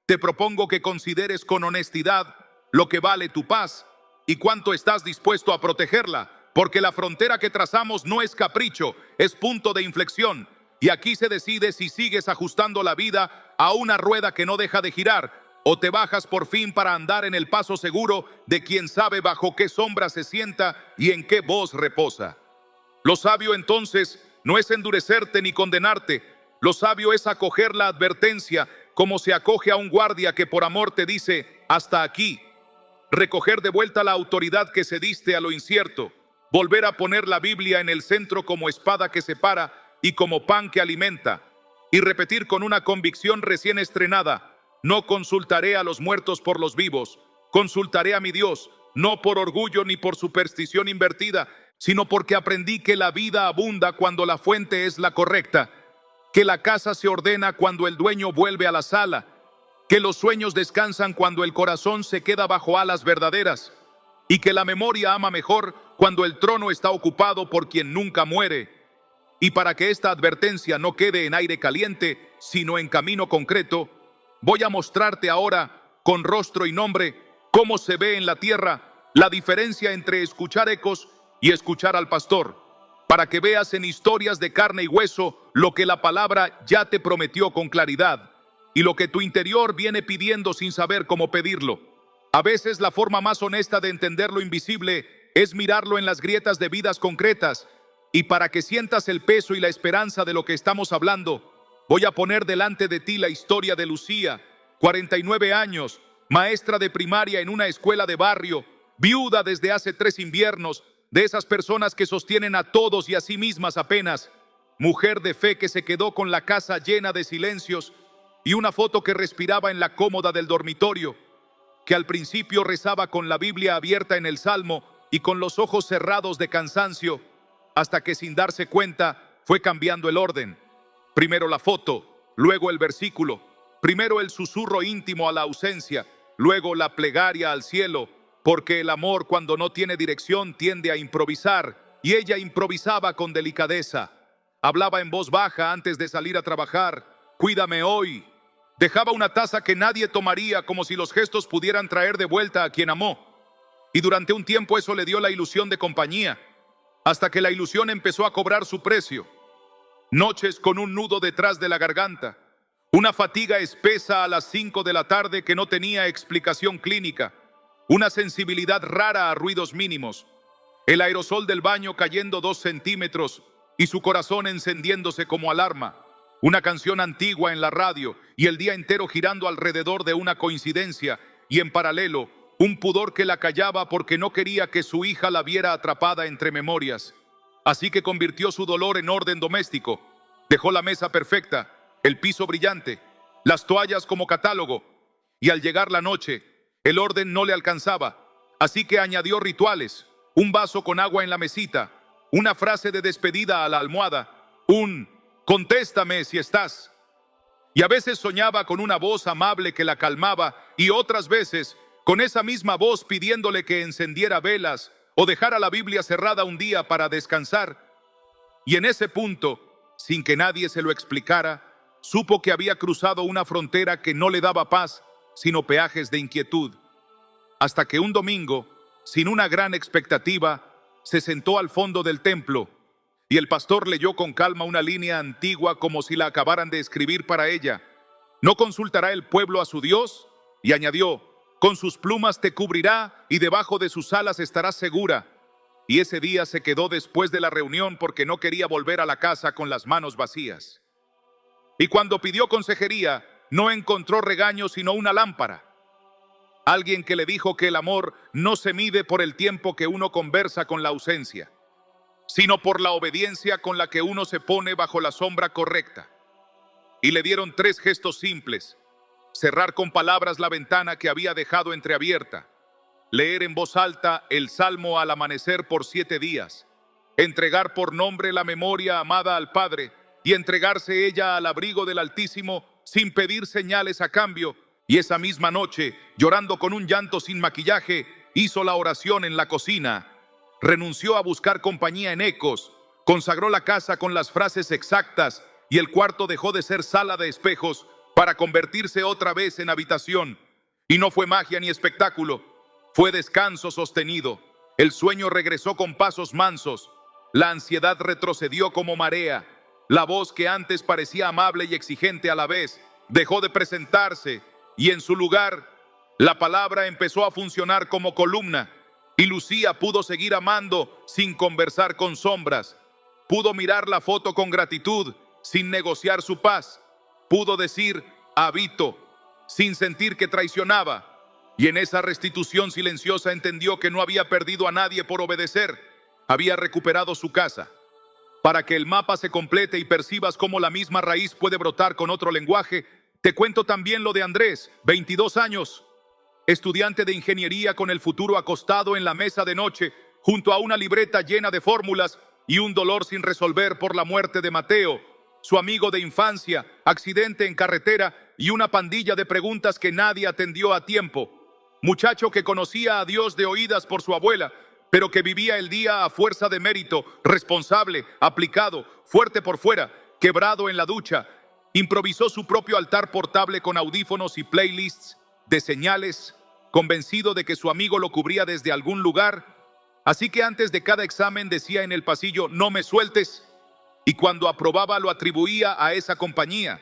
te propongo que consideres con honestidad lo que vale tu paz y cuánto estás dispuesto a protegerla, porque la frontera que trazamos no es capricho, es punto de inflexión, y aquí se decide si sigues ajustando la vida a una rueda que no deja de girar, o te bajas por fin para andar en el paso seguro de quien sabe bajo qué sombra se sienta y en qué voz reposa. Lo sabio entonces no es endurecerte ni condenarte. Lo sabio es acoger la advertencia como se acoge a un guardia que por amor te dice hasta aquí. Recoger de vuelta la autoridad que cediste a lo incierto. Volver a poner la Biblia en el centro como espada que separa y como pan que alimenta. Y repetir con una convicción recién estrenada: no consultaré a los muertos por los vivos, consultaré a mi Dios, no por orgullo ni por superstición invertida, sino porque aprendí que la vida abunda cuando la fuente es la correcta, que la casa se ordena cuando el dueño vuelve a la sala, que los sueños descansan cuando el corazón se queda bajo alas verdaderas, y que la memoria ama mejor cuando el trono está ocupado por quien nunca muere. Y para que esta advertencia no quede en aire caliente, sino en camino concreto, voy a mostrarte ahora, con rostro y nombre, cómo se ve en la tierra la diferencia entre escuchar ecos y escuchar al pastor, para que veas en historias de carne y hueso lo que la palabra ya te prometió con claridad, y lo que tu interior viene pidiendo sin saber cómo pedirlo. A veces la forma más honesta de entender lo invisible es mirarlo en las grietas de vidas concretas, y para que sientas el peso y la esperanza de lo que estamos hablando, voy a poner delante de ti la historia de Lucía, 49 años, maestra de primaria en una escuela de barrio, viuda desde hace 3 inviernos, de esas personas que sostienen a todos y a sí mismas apenas, mujer de fe que se quedó con la casa llena de silencios y una foto que respiraba en la cómoda del dormitorio, que al principio rezaba con la Biblia abierta en el Salmo y con los ojos cerrados de cansancio, hasta que sin darse cuenta fue cambiando el orden. Primero la foto, luego el versículo, primero el susurro íntimo a la ausencia, luego la plegaria al cielo, porque el amor cuando no tiene dirección tiende a improvisar, y ella improvisaba con delicadeza. Hablaba en voz baja antes de salir a trabajar: cuídame hoy. Dejaba una taza que nadie tomaría como si los gestos pudieran traer de vuelta a quien amó. Y durante un tiempo eso le dio la ilusión de compañía, hasta que la ilusión empezó a cobrar su precio. Noches con un nudo detrás de la garganta, una fatiga espesa a las 5 de la tarde que no tenía explicación clínica, una sensibilidad rara a ruidos mínimos, el aerosol del baño cayendo 2 centímetros y su corazón encendiéndose como alarma, una canción antigua en la radio y el día entero girando alrededor de una coincidencia, y en paralelo un pudor que la callaba porque no quería que su hija la viera atrapada entre memorias. Así que convirtió su dolor en orden doméstico. Dejó la mesa perfecta, el piso brillante, las toallas como catálogo, y al llegar la noche, el orden no le alcanzaba. Así que añadió rituales: un vaso con agua en la mesita, una frase de despedida a la almohada, un «contéstame si estás». Y a veces soñaba con una voz amable que la calmaba, y otras veces con esa misma voz pidiéndole que encendiera velas o dejara la Biblia cerrada un día para descansar. Y en ese punto, sin que nadie se lo explicara, supo que había cruzado una frontera que no le daba paz, sino peajes de inquietud. Hasta que un domingo, sin una gran expectativa, se sentó al fondo del templo, y el pastor leyó con calma una línea antigua como si la acabaran de escribir para ella. ¿No consultará el pueblo a su Dios? Y añadió, con sus plumas te cubrirá y debajo de sus alas estarás segura. Y ese día se quedó después de la reunión porque no quería volver a la casa con las manos vacías. Y cuando pidió consejería, no encontró regaño sino una lámpara. Alguien que le dijo que el amor no se mide por el tiempo que uno conversa con la ausencia, sino por la obediencia con la que uno se pone bajo la sombra correcta. Y le dieron 3 gestos simples: cerrar con palabras la ventana que había dejado entreabierta, leer en voz alta el Salmo al amanecer por 7 días, entregar por nombre la memoria amada al Padre y entregarse ella al abrigo del Altísimo sin pedir señales a cambio. Y esa misma noche, llorando con un llanto sin maquillaje, hizo la oración en la cocina. Renunció a buscar compañía en ecos, consagró la casa con las frases exactas y el cuarto dejó de ser sala de espejos para convertirse otra vez en habitación. Y no fue magia ni espectáculo, fue descanso sostenido. El sueño regresó con pasos mansos, la ansiedad retrocedió como marea. La voz que antes parecía amable y exigente a la vez dejó de presentarse, y en su lugar la palabra empezó a funcionar como columna. Y Lucía pudo seguir amando sin conversar con sombras. Pudo mirar la foto con gratitud sin negociar su paz. Pudo decir habito sin sentir que traicionaba. Y en esa restitución silenciosa entendió que no había perdido a nadie por obedecer. Había recuperado su casa. Para que el mapa se complete y percibas cómo la misma raíz puede brotar con otro lenguaje, te cuento también lo de Andrés, 22 años, estudiante de ingeniería con el futuro acostado en la mesa de noche, junto a una libreta llena de fórmulas y un dolor sin resolver por la muerte de Mateo, su amigo de infancia, accidente en carretera y una pandilla de preguntas que nadie atendió a tiempo. Muchacho que conocía a Dios de oídas por su abuela, pero que vivía el día a fuerza de mérito, responsable, aplicado, fuerte por fuera, quebrado en la ducha. Improvisó su propio altar portable con audífonos y playlists de señales, convencido de que su amigo lo cubría desde algún lugar. Así que antes de cada examen decía en el pasillo, no me sueltes. Y cuando aprobaba lo atribuía a esa compañía.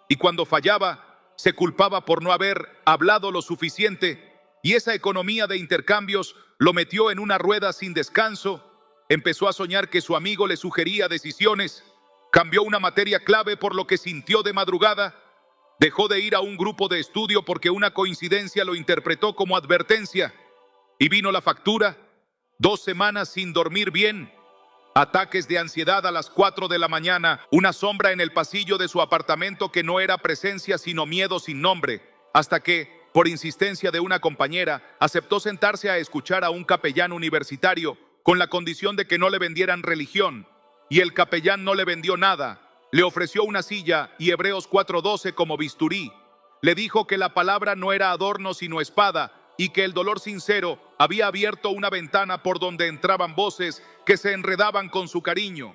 Y cuando fallaba, se culpaba por no haber hablado lo suficiente. Y esa economía de intercambios lo metió en una rueda sin descanso. Empezó a soñar que su amigo le sugería decisiones. Cambió una materia clave por lo que sintió de madrugada. Dejó de ir a un grupo de estudio porque una coincidencia lo interpretó como advertencia. Y vino la factura. 2 semanas sin dormir bien. Ataques de ansiedad a las 4 de la mañana. Una sombra en el pasillo de su apartamento que no era presencia sino miedo sin nombre. Hasta que, por insistencia de una compañera, aceptó sentarse a escuchar a un capellán universitario con la condición de que no le vendieran religión. Y el capellán no le vendió nada. Le ofreció una silla y Hebreos 4:12 como bisturí. Le dijo que la palabra no era adorno sino espada y que el dolor sincero había abierto una ventana por donde entraban voces que se enredaban con su cariño.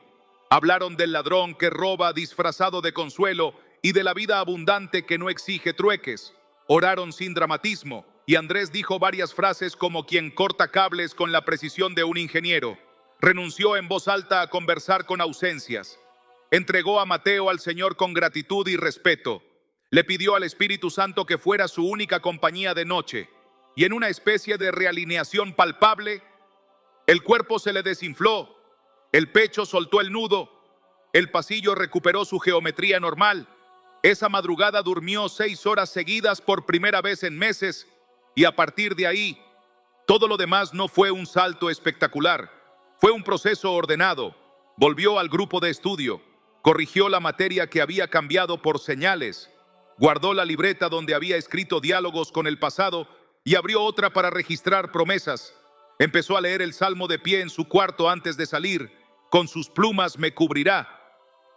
Hablaron del ladrón que roba disfrazado de consuelo y de la vida abundante que no exige trueques. Oraron sin dramatismo y Andrés dijo varias frases como quien corta cables con la precisión de un ingeniero. Renunció en voz alta a conversar con ausencias. Entregó a Mateo al Señor con gratitud y respeto. Le pidió al Espíritu Santo que fuera su única compañía de noche. Y en una especie de realineación palpable, el cuerpo se le desinfló, el pecho soltó el nudo, el pasillo recuperó su geometría normal. Esa madrugada durmió 6 horas seguidas por primera vez en meses, y a partir de ahí, todo lo demás no fue un salto espectacular. Fue un proceso ordenado. Volvió al grupo de estudio, corrigió la materia que había cambiado por señales, guardó la libreta donde había escrito diálogos con el pasado y abrió otra para registrar promesas. Empezó a leer el Salmo de pie en su cuarto antes de salir. Con sus plumas me cubrirá.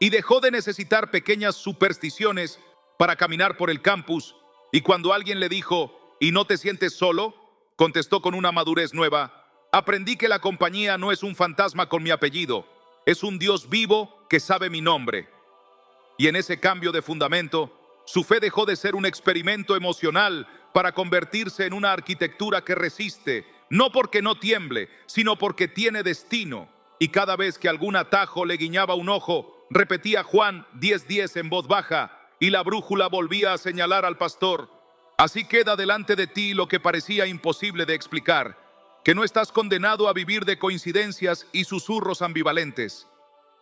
Y dejó de necesitar pequeñas supersticiones para caminar por el campus. Y cuando alguien le dijo, ¿y no te sientes solo?, contestó con una madurez nueva, Aprendí que la compañía no es un fantasma con mi apellido, es un Dios vivo que sabe mi nombre. Y en ese cambio de fundamento, su fe dejó de ser un experimento emocional para convertirse en una arquitectura que resiste, no porque no tiemble, sino porque tiene destino. Y cada vez que algún atajo le guiñaba un ojo, repetía Juan 10:10 en voz baja, y la brújula volvía a señalar al pastor. Así queda delante de ti lo que parecía imposible de explicar, que no estás condenado a vivir de coincidencias y susurros ambivalentes,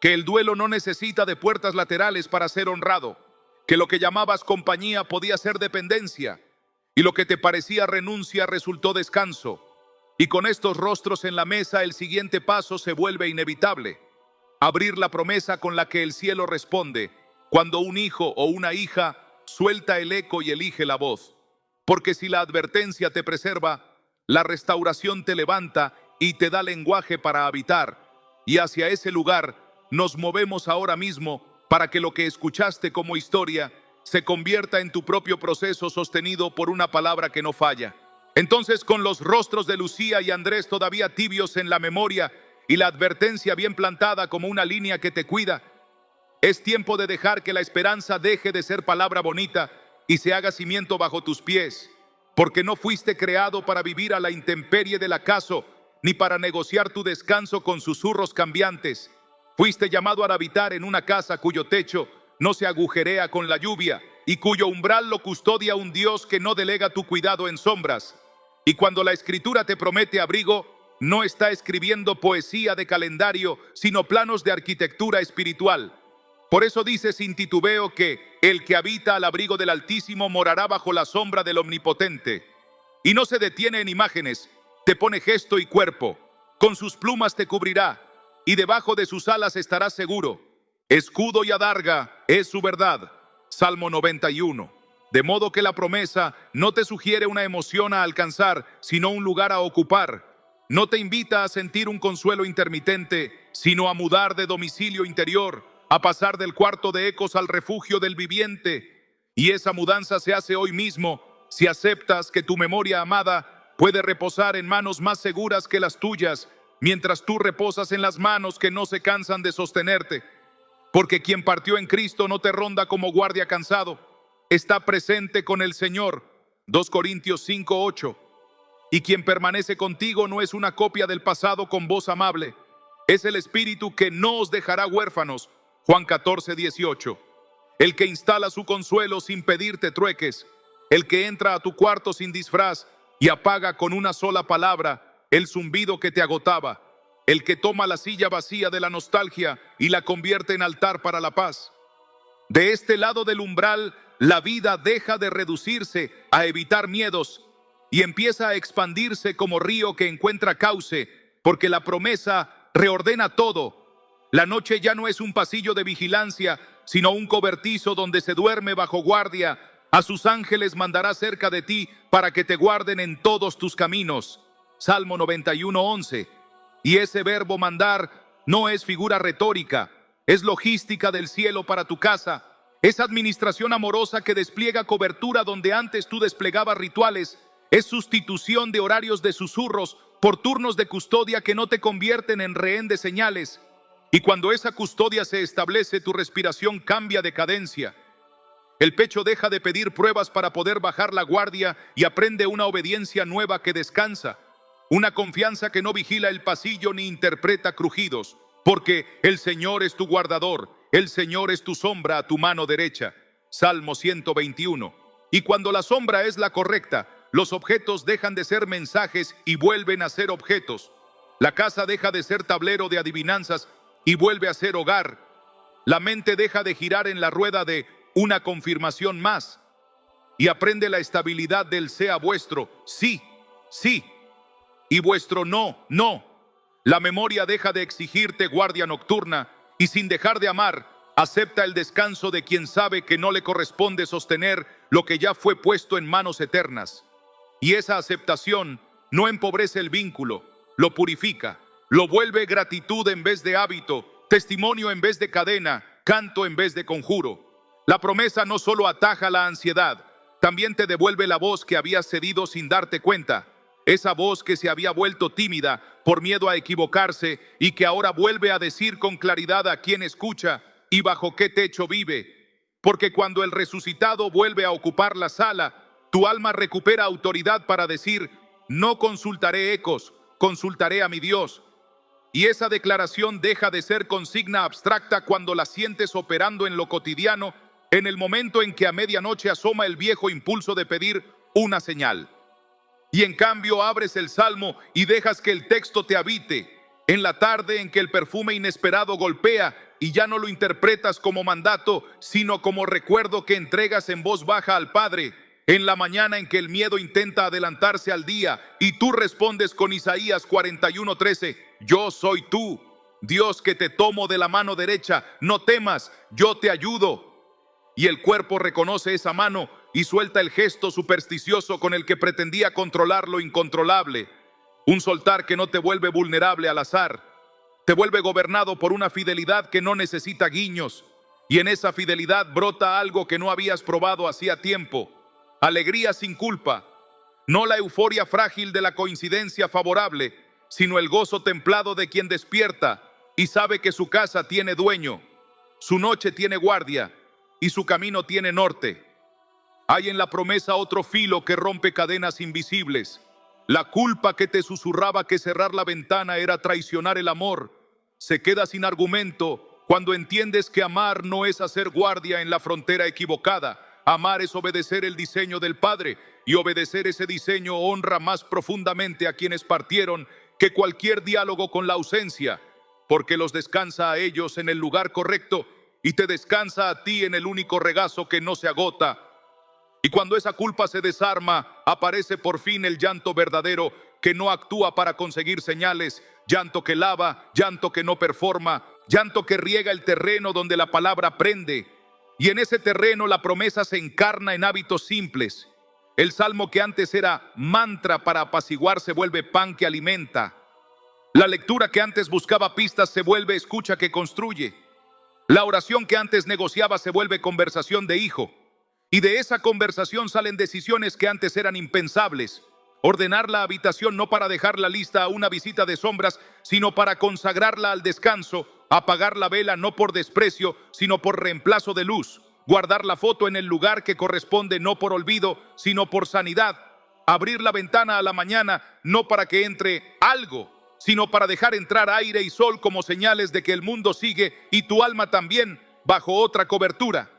que el duelo no necesita de puertas laterales para ser honrado, que lo que llamabas compañía podía ser dependencia, y lo que te parecía renuncia resultó descanso. Y con estos rostros en la mesa, el siguiente paso se vuelve inevitable: abrir la promesa con la que el cielo responde cuando un hijo o una hija suelta el eco y elige la voz. Porque si la advertencia te preserva, la restauración te levanta y te da lenguaje para habitar. Y hacia ese lugar nos movemos ahora mismo para que lo que escuchaste como historia se convierta en tu propio proceso sostenido por una palabra que no falla. Entonces, con los rostros de Lucía y Andrés todavía tibios en la memoria y la advertencia bien plantada como una línea que te cuida, es tiempo de dejar que la esperanza deje de ser palabra bonita y se haga cimiento bajo tus pies, porque no fuiste creado para vivir a la intemperie del acaso, ni para negociar tu descanso con susurros cambiantes. Fuiste llamado a habitar en una casa cuyo techo no se agujerea con la lluvia y cuyo umbral lo custodia un Dios que no delega tu cuidado en sombras. Y cuando la Escritura te promete abrigo, no está escribiendo poesía de calendario, sino planos de arquitectura espiritual. Por eso dice sin titubeo que el que habita al abrigo del Altísimo morará bajo la sombra del Omnipotente. Y no se detiene en imágenes, te pone gesto y cuerpo. Con sus plumas te cubrirá, y debajo de sus alas estarás seguro. Escudo y adarga es su verdad. Salmo 91. De modo que la promesa no te sugiere una emoción a alcanzar, sino un lugar a ocupar. No te invita a sentir un consuelo intermitente, sino a mudar de domicilio interior, a pasar del cuarto de ecos al refugio del viviente. Y esa mudanza se hace hoy mismo, si aceptas que tu memoria amada puede reposar en manos más seguras que las tuyas, mientras tú reposas en las manos que no se cansan de sostenerte. Porque quien partió en Cristo no te ronda como guardia cansado, está presente con el Señor. 2 Corintios 5:8. Y quien permanece contigo no es una copia del pasado con voz amable, es el Espíritu que no os dejará huérfanos. Juan 14:18. El que instala su consuelo sin pedirte trueques, el que entra a tu cuarto sin disfraz y apaga con una sola palabra el zumbido que te agotaba, el que toma la silla vacía de la nostalgia y la convierte en altar para la paz. De este lado del umbral, la vida deja de reducirse a evitar miedos y empieza a expandirse como río que encuentra cauce, porque la promesa reordena todo. La noche ya no es un pasillo de vigilancia, sino un cobertizo donde se duerme bajo guardia. A sus ángeles mandará cerca de ti para que te guarden en todos tus caminos. Salmo 91:11. Y ese verbo mandar no es figura retórica, es logística del cielo para tu casa. Es administración amorosa que despliega cobertura donde antes tú desplegabas rituales. Es sustitución de horarios de susurros por turnos de custodia que no te convierten en rehén de señales. Y cuando esa custodia se establece, tu respiración cambia de cadencia. El pecho deja de pedir pruebas para poder bajar la guardia y aprende una obediencia nueva que descansa. Una confianza que no vigila el pasillo ni interpreta crujidos. Porque el Señor es tu guardador, el Señor es tu sombra a tu mano derecha. Salmo 121. Y cuando la sombra es la correcta, los objetos dejan de ser mensajes y vuelven a ser objetos. La casa deja de ser tablero de adivinanzas y vuelve a ser hogar. La mente deja de girar en la rueda de una confirmación más y aprende la estabilidad del sea vuestro, sí, sí, y vuestro no, no. La memoria deja de exigirte guardia nocturna y sin dejar de amar, acepta el descanso de quien sabe que no le corresponde sostener lo que ya fue puesto en manos eternas. Y esa aceptación no empobrece el vínculo, lo purifica, lo vuelve gratitud en vez de hábito, testimonio en vez de cadena, canto en vez de conjuro. La promesa no solo ataja la ansiedad, también te devuelve la voz que habías cedido sin darte cuenta. Esa voz que se había vuelto tímida por miedo a equivocarse y que ahora vuelve a decir con claridad a quien escucha y bajo qué techo vive. Porque cuando el resucitado vuelve a ocupar la sala, tu alma recupera autoridad para decir: no consultaré ecos, consultaré a mi Dios. Y esa declaración deja de ser consigna abstracta cuando la sientes operando en lo cotidiano, en el momento en que a medianoche asoma el viejo impulso de pedir una señal. Y en cambio abres el salmo y dejas que el texto te habite. En la tarde en que el perfume inesperado golpea y ya no lo interpretas como mandato, sino como recuerdo que entregas en voz baja al Padre. En la mañana en que el miedo intenta adelantarse al día y tú respondes con Isaías 41:13, yo soy tú, Dios que te tomo de la mano derecha, no temas, yo te ayudo. Y el cuerpo reconoce esa mano y suelta el gesto supersticioso con el que pretendía controlar lo incontrolable. Un soltar que no te vuelve vulnerable al azar, te vuelve gobernado por una fidelidad que no necesita guiños. Y en esa fidelidad brota algo que no habías probado hacía tiempo: alegría sin culpa, no la euforia frágil de la coincidencia favorable, sino el gozo templado de quien despierta y sabe que su casa tiene dueño, su noche tiene guardia y su camino tiene norte. Hay en la promesa otro filo que rompe cadenas invisibles. La culpa que te susurraba que cerrar la ventana era traicionar el amor se queda sin argumento cuando entiendes que amar no es hacer guardia en la frontera equivocada. Amar es obedecer el diseño del Padre, y obedecer ese diseño honra más profundamente a quienes partieron que cualquier diálogo con la ausencia, porque los descansa a ellos en el lugar correcto y te descansa a ti en el único regazo que no se agota. Y cuando esa culpa se desarma, aparece por fin el llanto verdadero que no actúa para conseguir señales, llanto que lava, llanto que no performa, llanto que riega el terreno donde la palabra prende. Y en ese terreno la promesa se encarna en hábitos simples. El salmo que antes era mantra para apaciguar se vuelve pan que alimenta. La lectura que antes buscaba pistas se vuelve escucha que construye. La oración que antes negociaba se vuelve conversación de hijo. Y de esa conversación salen decisiones que antes eran impensables. Ordenar la habitación no para dejarla lista a una visita de sombras, sino para consagrarla al descanso. Apagar la vela no por desprecio, sino por reemplazo de luz. Guardar la foto en el lugar que corresponde no por olvido, sino por sanidad. Abrir la ventana a la mañana no para que entre algo, sino para dejar entrar aire y sol como señales de que el mundo sigue y tu alma también bajo otra cobertura.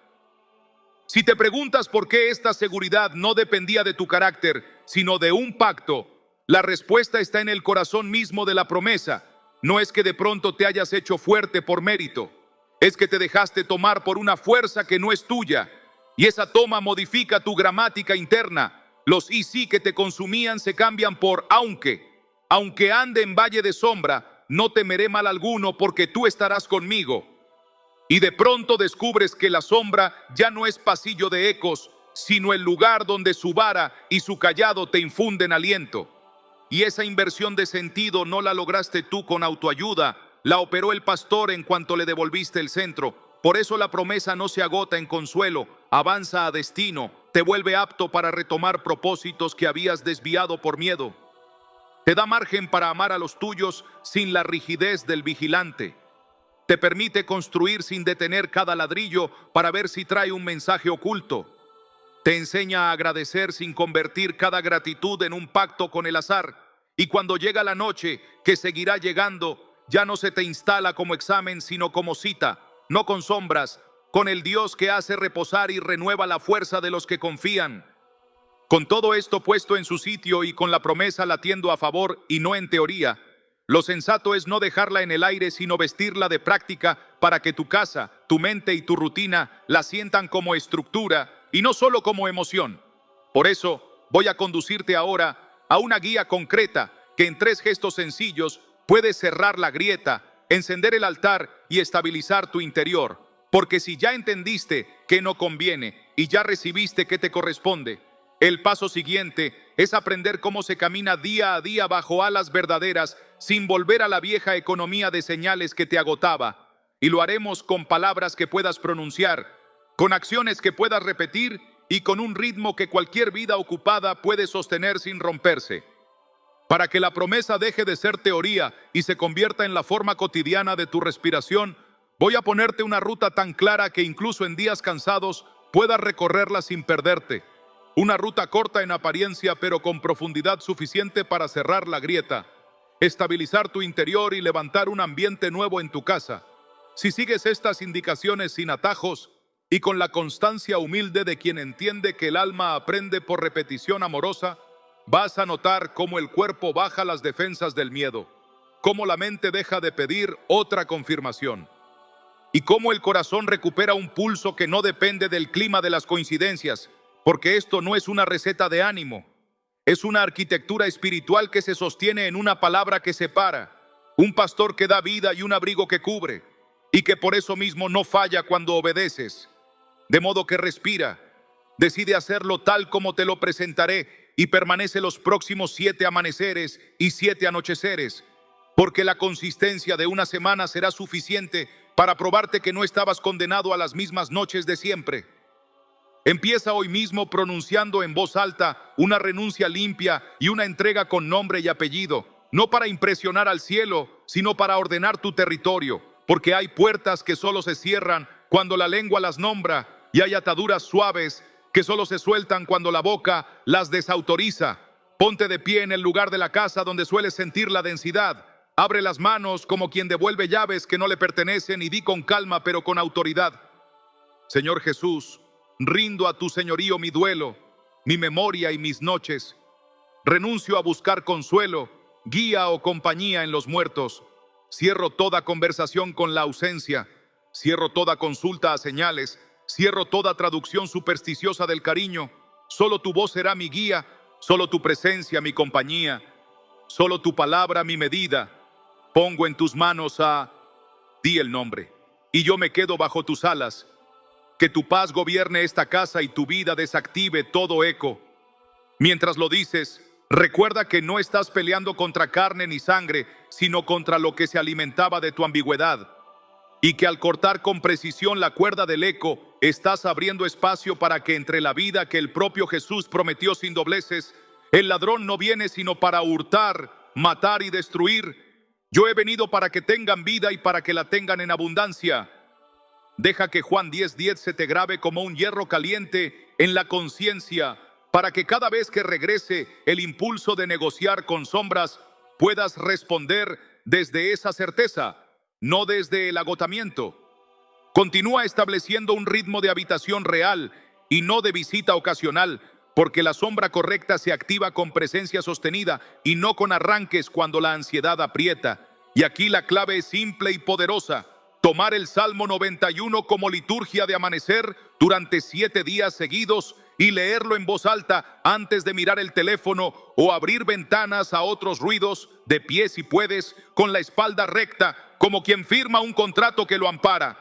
Si te preguntas por qué esta seguridad no dependía de tu carácter, sino de un pacto, la respuesta está en el corazón mismo de la promesa. No es que de pronto te hayas hecho fuerte por mérito, es que te dejaste tomar por una fuerza que no es tuya, y esa toma modifica tu gramática interna. Los y sí que te consumían se cambian por aunque. Aunque ande en valle de sombra, no temeré mal alguno, porque tú estarás conmigo. Y de pronto descubres que la sombra ya no es pasillo de ecos, sino el lugar donde su vara y su cayado te infunden aliento. Y esa inversión de sentido no la lograste tú con autoayuda, la operó el pastor en cuanto le devolviste el centro. Por eso la promesa no se agota en consuelo, avanza a destino, te vuelve apto para retomar propósitos que habías desviado por miedo. Te da margen para amar a los tuyos sin la rigidez del vigilante. Te permite construir sin detener cada ladrillo para ver si trae un mensaje oculto. Te enseña a agradecer sin convertir cada gratitud en un pacto con el azar. Y cuando llega la noche, que seguirá llegando, ya no se te instala como examen, sino como cita, no con sombras, con el Dios que hace reposar y renueva la fuerza de los que confían. Con todo esto puesto en su sitio y con la promesa latiendo a favor y no en teoría, lo sensato es no dejarla en el aire, sino vestirla de práctica para que tu casa, tu mente y tu rutina la sientan como estructura y no solo como emoción. Por eso voy a conducirte ahora a una guía concreta que en 3 gestos sencillos puede cerrar la grieta, encender el altar y estabilizar tu interior. Porque si ya entendiste que no conviene y ya recibiste que te corresponde, el paso siguiente es aprender cómo se camina día a día bajo alas verdaderas sin volver a la vieja economía de señales que te agotaba. Y lo haremos con palabras que puedas pronunciar, con acciones que puedas repetir y con un ritmo que cualquier vida ocupada puede sostener sin romperse. Para que la promesa deje de ser teoría y se convierta en la forma cotidiana de tu respiración, voy a ponerte una ruta tan clara que incluso en días cansados puedas recorrerla sin perderte. Una ruta corta en apariencia, pero con profundidad suficiente para cerrar la grieta, estabilizar tu interior y levantar un ambiente nuevo en tu casa. Si sigues estas indicaciones sin atajos y con la constancia humilde de quien entiende que el alma aprende por repetición amorosa, vas a notar cómo el cuerpo baja las defensas del miedo, cómo la mente deja de pedir otra confirmación y cómo el corazón recupera un pulso que no depende del clima de las coincidencias, porque esto no es una receta de ánimo, es una arquitectura espiritual que se sostiene en una palabra que separa, un pastor que da vida y un abrigo que cubre, y que por eso mismo no falla cuando obedeces. De modo que respira, decide hacerlo tal como te lo presentaré y permanece los próximos 7 amaneceres y 7 anocheceres, porque la consistencia de una semana será suficiente para probarte que no estabas condenado a las mismas noches de siempre. Empieza hoy mismo pronunciando en voz alta una renuncia limpia y una entrega con nombre y apellido, no para impresionar al cielo, sino para ordenar tu territorio, porque hay puertas que solo se cierran cuando la lengua las nombra y hay ataduras suaves que solo se sueltan cuando la boca las desautoriza. Ponte de pie en el lugar de la casa donde sueles sentir la densidad. Abre las manos como quien devuelve llaves que no le pertenecen y di con calma pero con autoridad: Señor Jesús, rindo a tu señorío mi duelo, mi memoria y mis noches. Renuncio a buscar consuelo, guía o compañía en los muertos. Cierro toda conversación con la ausencia. Cierro toda consulta a señales. Cierro toda traducción supersticiosa del cariño. Solo tu voz será mi guía, solo tu presencia mi compañía, solo tu palabra mi medida. Pongo en tus manos di el nombre, y yo me quedo bajo tus alas. Que tu paz gobierne esta casa y tu vida desactive todo eco. Mientras lo dices, recuerda que no estás peleando contra carne ni sangre, sino contra lo que se alimentaba de tu ambigüedad. Y que al cortar con precisión la cuerda del eco, estás abriendo espacio para que entre la vida que el propio Jesús prometió sin dobleces, el ladrón no viene sino para hurtar, matar y destruir. Yo he venido para que tengan vida y para que la tengan en abundancia. Deja que Juan 10:10 se te grabe como un hierro caliente en la conciencia, para que cada vez que regrese el impulso de negociar con sombras, puedas responder desde esa certeza, no desde el agotamiento. Continúa estableciendo un ritmo de habitación real y no de visita ocasional, porque la sombra correcta se activa con presencia sostenida y no con arranques cuando la ansiedad aprieta. Y aquí la clave es simple y poderosa: tomar el Salmo 91 como liturgia de amanecer durante 7 días seguidos y leerlo en voz alta antes de mirar el teléfono o abrir ventanas a otros ruidos, de pie si puedes, con la espalda recta, como quien firma un contrato que lo ampara.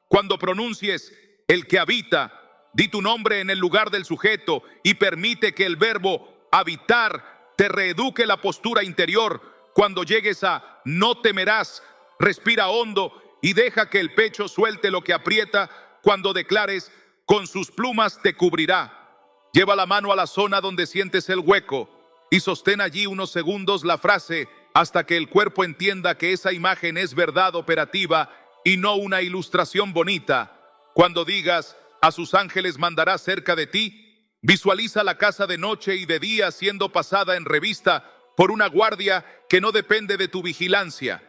Cuando pronuncies el que habita, di tu nombre en el lugar del sujeto y permite que el verbo habitar te reeduque la postura interior. Cuando llegues a no temerás, respira hondo y deja que el pecho suelte lo que aprieta. Cuando declares con sus plumas te cubrirá, lleva la mano a la zona donde sientes el hueco y sostén allí unos segundos la frase hasta que el cuerpo entienda que esa imagen es verdad operativa y no una ilustración bonita. Cuando digas a sus ángeles mandará cerca de ti, visualiza la casa de noche y de día siendo pasada en revista por una guardia que no depende de tu vigilancia.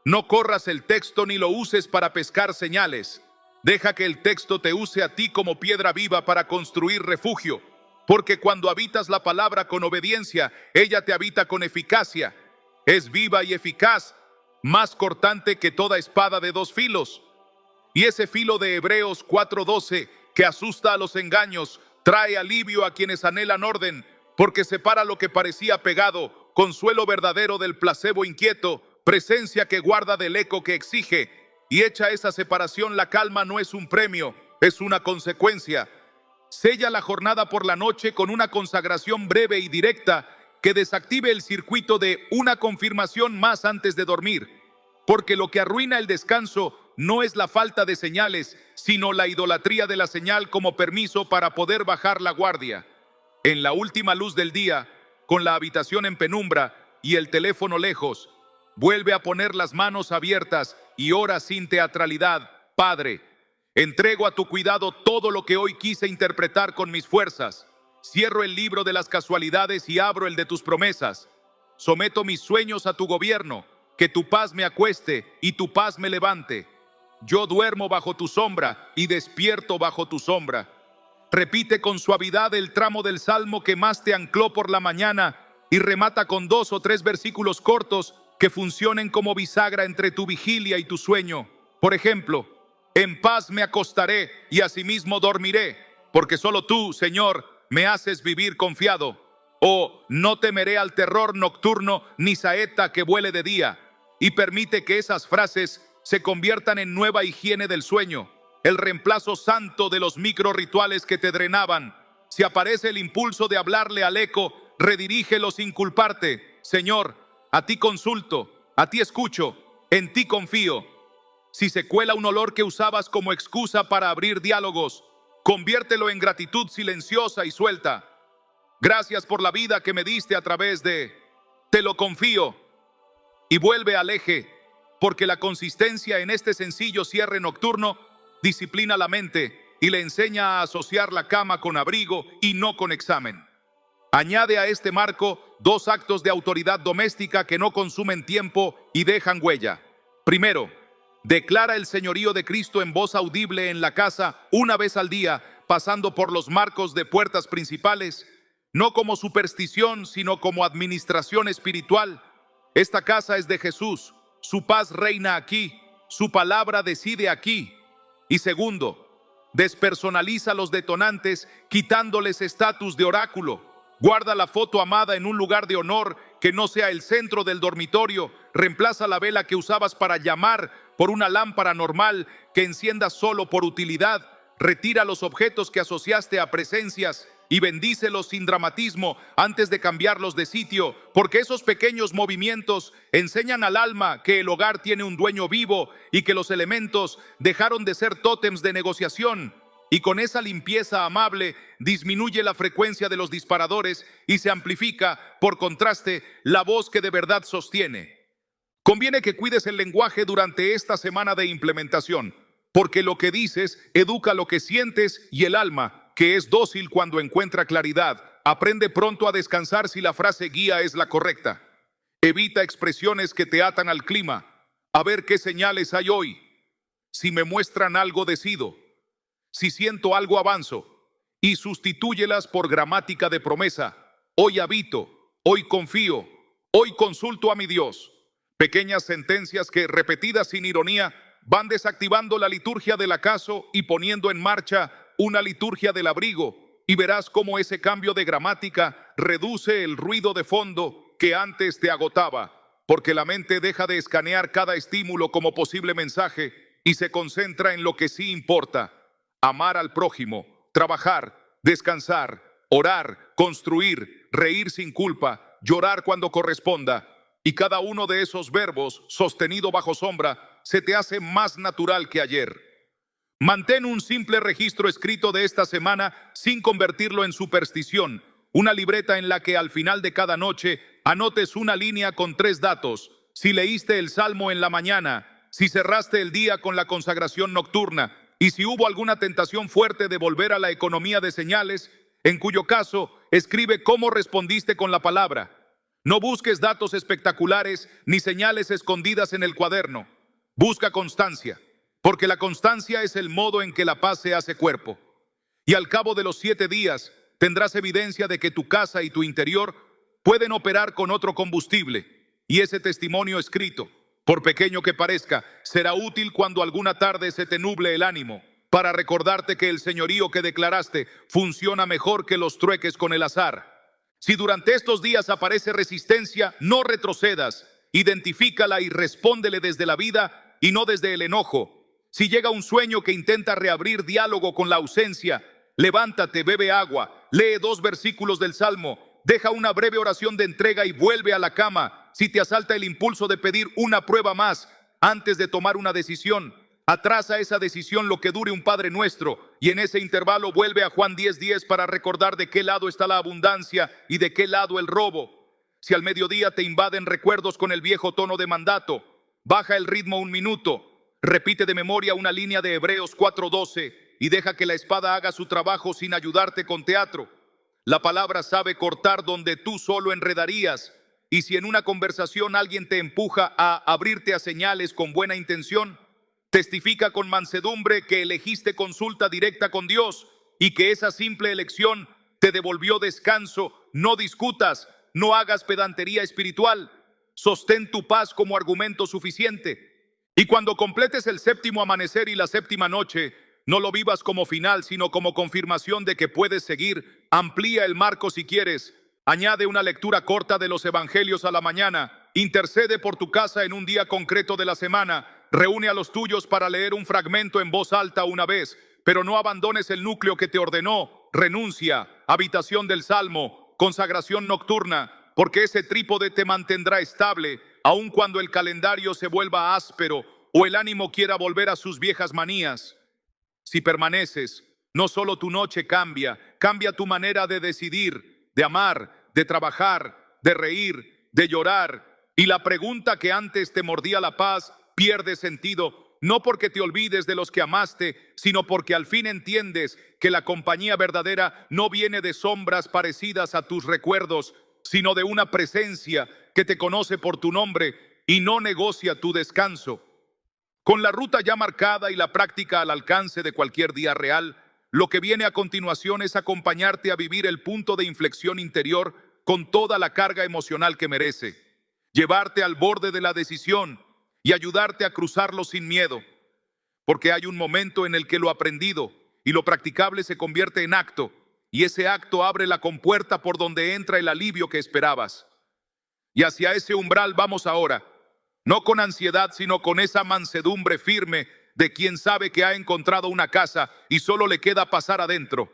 No corras el texto ni lo uses para pescar señales. Deja que el texto te use a ti como piedra viva para construir refugio, porque cuando habitas la palabra con obediencia, ella te habita con eficacia. Es viva y eficaz, más cortante que toda espada de 2 filos. Y ese filo de Hebreos 4:12, que asusta a los engaños, trae alivio a quienes anhelan orden, porque separa lo que parecía pegado, consuelo verdadero del placebo inquieto, presencia que guarda del eco que exige. Y hecha esa separación, la calma no es un premio, es una consecuencia. Sella la jornada por la noche con una consagración breve y directa que desactive el circuito de una confirmación más antes de dormir. Porque lo que arruina el descanso no es la falta de señales, sino la idolatría de la señal como permiso para poder bajar la guardia. En la última luz del día, con la habitación en penumbra, y el teléfono lejos. Vuelve a poner las manos abiertas y ora sin teatralidad. Padre, entrego a tu cuidado todo lo que hoy quise interpretar con mis fuerzas. Cierro el libro de las casualidades y abro el de tus promesas. Someto mis sueños a tu gobierno, que tu paz me acueste y tu paz me levante. Yo duermo bajo tu sombra y despierto bajo tu sombra. Repite con suavidad el tramo del salmo que más te ancló por la mañana y remata con 2 o 3 versículos cortos que funcionen como bisagra entre tu vigilia y tu sueño. Por ejemplo, en paz me acostaré y asimismo dormiré, porque solo tú, Señor, me haces vivir confiado. O no temeré al terror nocturno ni saeta que vuele de día. Y permite que esas frases se conviertan en nueva higiene del sueño, el reemplazo santo de los micro rituales que te drenaban. Si aparece el impulso de hablarle al eco, redirígelo sin culparte. Señor, a ti consulto, a ti escucho, en ti confío. Si se cuela un olor que usabas como excusa para abrir diálogos, conviértelo en gratitud silenciosa y suelta. Gracias por la vida que me diste a través de... Te lo confío. Y vuelve al eje, porque la consistencia en este sencillo cierre nocturno disciplina la mente y le enseña a asociar la cama con abrigo y no con examen. Añade a este marco 2 actos de autoridad doméstica que no consumen tiempo y dejan huella. Primero, declara el señorío de Cristo en voz audible en la casa una vez al día, pasando por los marcos de puertas principales, no como superstición, sino como administración espiritual. Esta casa es de Jesús, su paz reina aquí, su palabra decide aquí. Y segundo, despersonaliza los detonantes quitándoles estatus de oráculo. Guarda la foto amada en un lugar de honor que no sea el centro del dormitorio. Reemplaza la vela que usabas para llamar por una lámpara normal que enciendas solo por utilidad. Retira los objetos que asociaste a presencias y bendícelos sin dramatismo antes de cambiarlos de sitio, porque esos pequeños movimientos enseñan al alma que el hogar tiene un dueño vivo y que los elementos dejaron de ser tótems de negociación. Y con esa limpieza amable disminuye la frecuencia de los disparadores y se amplifica, por contraste, la voz que de verdad sostiene. Conviene que cuides el lenguaje durante esta semana de implementación, porque lo que dices educa lo que sientes y el alma, que es dócil cuando encuentra claridad, aprende pronto a descansar si la frase guía es la correcta. Evita expresiones que te atan al clima. A ver qué señales hay hoy. Si me muestran algo, decido. Si siento algo, avanzo. Y sustitúyelas por gramática de promesa. Hoy habito, hoy confío, hoy consulto a mi Dios. Pequeñas sentencias que, repetidas sin ironía, van desactivando la liturgia del acaso y poniendo en marcha una liturgia del abrigo, y verás cómo ese cambio de gramática reduce el ruido de fondo que antes te agotaba, porque la mente deja de escanear cada estímulo como posible mensaje y se concentra en lo que sí importa: amar al prójimo, trabajar, descansar, orar, construir, reír sin culpa, llorar cuando corresponda. Y cada uno de esos verbos, sostenido bajo sombra, se te hace más natural que ayer. Mantén un simple registro escrito de esta semana sin convertirlo en superstición. Una libreta en la que al final de cada noche anotes una línea con 3 datos. Si leíste el salmo en la mañana, si cerraste el día con la consagración nocturna y si hubo alguna tentación fuerte de volver a la economía de señales, en cuyo caso escribe cómo respondiste con la palabra. No busques datos espectaculares ni señales escondidas en el cuaderno. Busca constancia, porque la constancia es el modo en que la paz se hace cuerpo. Y al cabo de los 7 días tendrás evidencia de que tu casa y tu interior pueden operar con otro combustible. Y ese testimonio escrito, por pequeño que parezca, será útil cuando alguna tarde se te nuble el ánimo, para recordarte que el señorío que declaraste funciona mejor que los trueques con el azar. Si durante estos días aparece resistencia, no retrocedas. Identifícala y respóndele desde la vida y no desde el enojo. Si llega un sueño que intenta reabrir diálogo con la ausencia, levántate, bebe agua, lee 2 versículos del Salmo, deja una breve oración de entrega y vuelve a la cama. Si te asalta el impulso de pedir una prueba más antes de tomar una decisión, atrasa esa decisión lo que dure un Padre Nuestro, y en ese intervalo vuelve a Juan 10:10 para recordar de qué lado está la abundancia y de qué lado el robo. Si al mediodía te invaden recuerdos con el viejo tono de mandato, baja el ritmo un minuto, repite de memoria una línea de Hebreos 4:12 y deja que la espada haga su trabajo sin ayudarte con teatro. La palabra sabe cortar donde tú solo enredarías, y si en una conversación alguien te empuja a abrirte a señales con buena intención, testifica con mansedumbre que elegiste consulta directa con Dios y que esa simple elección te devolvió descanso. No discutas, no hagas pedantería espiritual, sostén tu paz como argumento suficiente. Y cuando completes el séptimo amanecer y la séptima noche, no lo vivas como final, sino como confirmación de que puedes seguir. Amplía el marco si quieres. Añade una lectura corta de los evangelios a la mañana. Intercede por tu casa en un día concreto de la semana. Reúne a los tuyos para leer un fragmento en voz alta una vez, pero no abandones el núcleo que te ordenó. Renuncia, habitación del Salmo, consagración nocturna, porque ese trípode te mantendrá estable, aun cuando el calendario se vuelva áspero o el ánimo quiera volver a sus viejas manías. Si permaneces, no solo tu noche cambia, cambia tu manera de decidir, de amar, de trabajar, de reír, de llorar. Y la pregunta que antes te mordía la paz pierde sentido, no porque te olvides de los que amaste, sino porque al fin entiendes que la compañía verdadera no viene de sombras parecidas a tus recuerdos, sino de una presencia que te conoce por tu nombre y no negocia tu descanso. Con la ruta ya marcada y la práctica al alcance de cualquier día real, lo que viene a continuación es acompañarte a vivir el punto de inflexión interior con toda la carga emocional que merece, llevarte al borde de la decisión y ayudarte a cruzarlo sin miedo, porque hay un momento en el que lo aprendido y lo practicable se convierte en acto, y ese acto abre la compuerta por donde entra el alivio que esperabas. Y hacia ese umbral vamos ahora, no con ansiedad, sino con esa mansedumbre firme de quien sabe que ha encontrado una casa y solo le queda pasar adentro.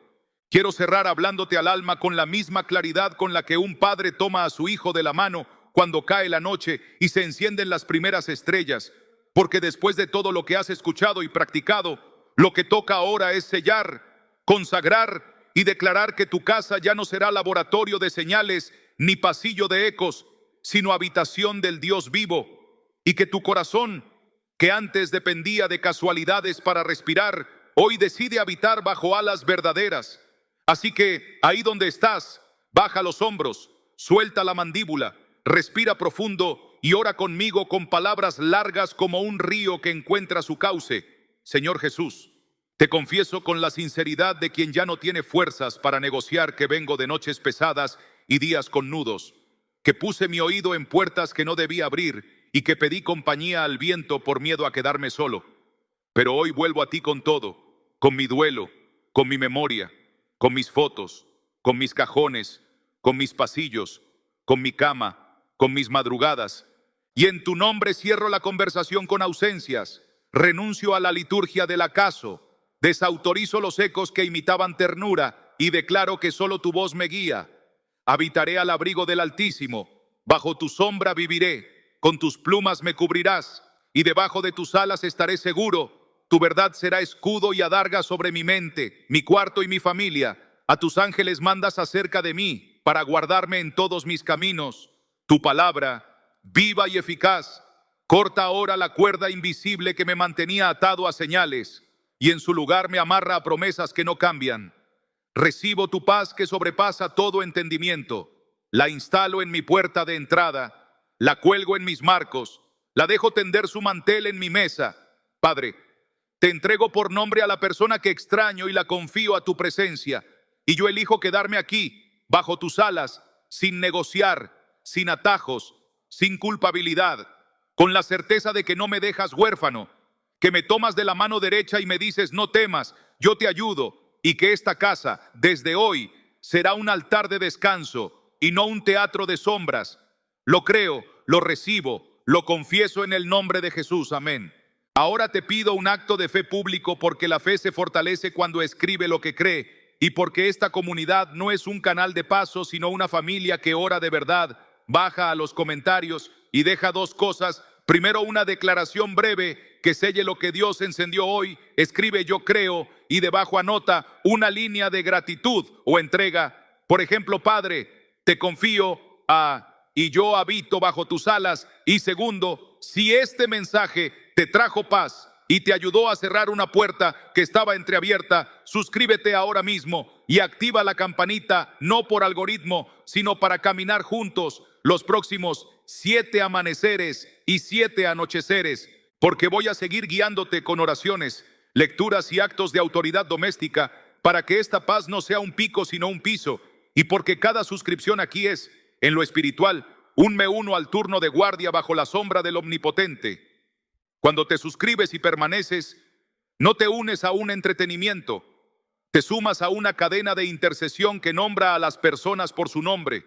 Quiero cerrar hablándote al alma con la misma claridad con la que un padre toma a su hijo de la mano cuando cae la noche y se encienden las primeras estrellas, porque después de todo lo que has escuchado y practicado, lo que toca ahora es sellar, consagrar y declarar que tu casa ya no será laboratorio de señales ni pasillo de ecos, sino habitación del Dios vivo. Y que tu corazón, que antes dependía de casualidades para respirar, hoy decide habitar bajo alas verdaderas. Así que, ahí donde estás, baja los hombros, suelta la mandíbula, respira profundo y ora conmigo con palabras largas como un río que encuentra su cauce. Señor Jesús, te confieso con la sinceridad de quien ya no tiene fuerzas para negociar que vengo de noches pesadas y días con nudos, que puse mi oído en puertas que no debía abrir y que pedí compañía al viento por miedo a quedarme solo. Pero hoy vuelvo a ti con todo, con mi duelo, con mi memoria, con mis fotos, con mis cajones, con mis pasillos, con mi cama, con mis madrugadas. Y en tu nombre cierro la conversación con ausencias, renuncio a la liturgia del acaso, desautorizo los ecos que imitaban ternura y declaro que solo tu voz me guía. Habitaré al abrigo del Altísimo, bajo tu sombra viviré. Con tus plumas me cubrirás, y debajo de tus alas estaré seguro. Tu verdad será escudo y adarga sobre mi mente, mi cuarto y mi familia. A tus ángeles mandas acerca de mí, para guardarme en todos mis caminos. Tu palabra, viva y eficaz, corta ahora la cuerda invisible que me mantenía atado a señales, y en su lugar me amarra a promesas que no cambian. Recibo tu paz que sobrepasa todo entendimiento. La instalo en mi puerta de entrada, la cuelgo en mis marcos, la dejo tender su mantel en mi mesa. Padre, te entrego por nombre a la persona que extraño y la confío a tu presencia. Y yo elijo quedarme aquí, bajo tus alas, sin negociar, sin atajos, sin culpabilidad, con la certeza de que no me dejas huérfano, que me tomas de la mano derecha y me dices, no temas, yo te ayudo, y que esta casa, desde hoy, será un altar de descanso y no un teatro de sombras. Lo creo, lo recibo, lo confieso en el nombre de Jesús. Amén. Ahora te pido un acto de fe público porque la fe se fortalece cuando escribe lo que cree y porque esta comunidad no es un canal de paso, sino una familia que ora de verdad. Baja a los comentarios y deja dos cosas. Primero, una declaración breve que selle lo que Dios encendió hoy. Escribe yo creo y debajo anota una línea de gratitud o entrega. Por ejemplo, Padre, te confío a y yo habito bajo tus alas. Y segundo, si este mensaje te trajo paz y te ayudó a cerrar una puerta que estaba entreabierta, suscríbete ahora mismo y activa la campanita, no por algoritmo, sino para caminar juntos los próximos 7 amaneceres y 7 anocheceres, porque voy a seguir guiándote con oraciones, lecturas y actos de autoridad doméstica para que esta paz no sea un pico sino un piso, y porque cada suscripción aquí es, en lo espiritual, un me uno al turno de guardia bajo la sombra del Omnipotente. Cuando te suscribes y permaneces, no te unes a un entretenimiento, te sumas a una cadena de intercesión que nombra a las personas por su nombre,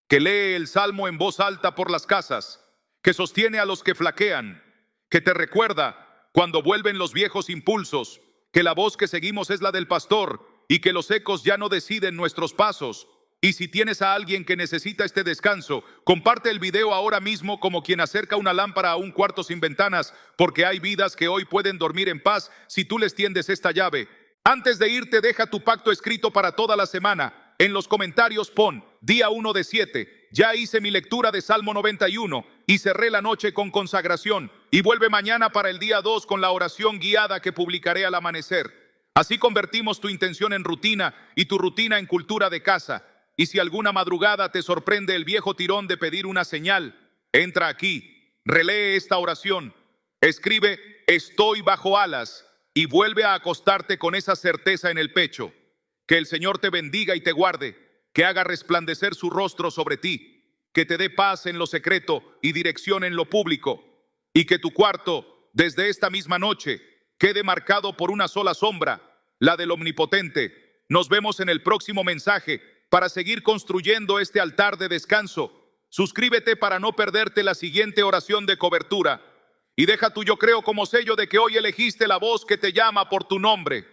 que lee el salmo en voz alta por las casas, que sostiene a los que flaquean, que te recuerda cuando vuelven los viejos impulsos, que la voz que seguimos es la del pastor y que los ecos ya no deciden nuestros pasos. Y si tienes a alguien que necesita este descanso, comparte el video ahora mismo como quien acerca una lámpara a un cuarto sin ventanas, porque hay vidas que hoy pueden dormir en paz si tú les tiendes esta llave. Antes de irte, deja tu pacto escrito para toda la semana. En los comentarios pon, día 1 de 7, ya hice mi lectura de Salmo 91 y cerré la noche con consagración, y vuelve mañana para el día 2 con la oración guiada que publicaré al amanecer. Así convertimos tu intención en rutina y tu rutina en cultura de casa. Y si alguna madrugada te sorprende el viejo tirón de pedir una señal, entra aquí, relee esta oración, escribe estoy bajo alas y vuelve a acostarte con esa certeza en el pecho. Que el Señor te bendiga y te guarde, que haga resplandecer su rostro sobre ti, que te dé paz en lo secreto y dirección en lo público, y que tu cuarto, desde esta misma noche, quede marcado por una sola sombra, la del Omnipotente. Nos vemos en el próximo mensaje para seguir construyendo este altar de descanso. Suscríbete para no perderte la siguiente oración de cobertura y deja tu yo creo como sello de que hoy elegiste la voz que te llama por tu nombre.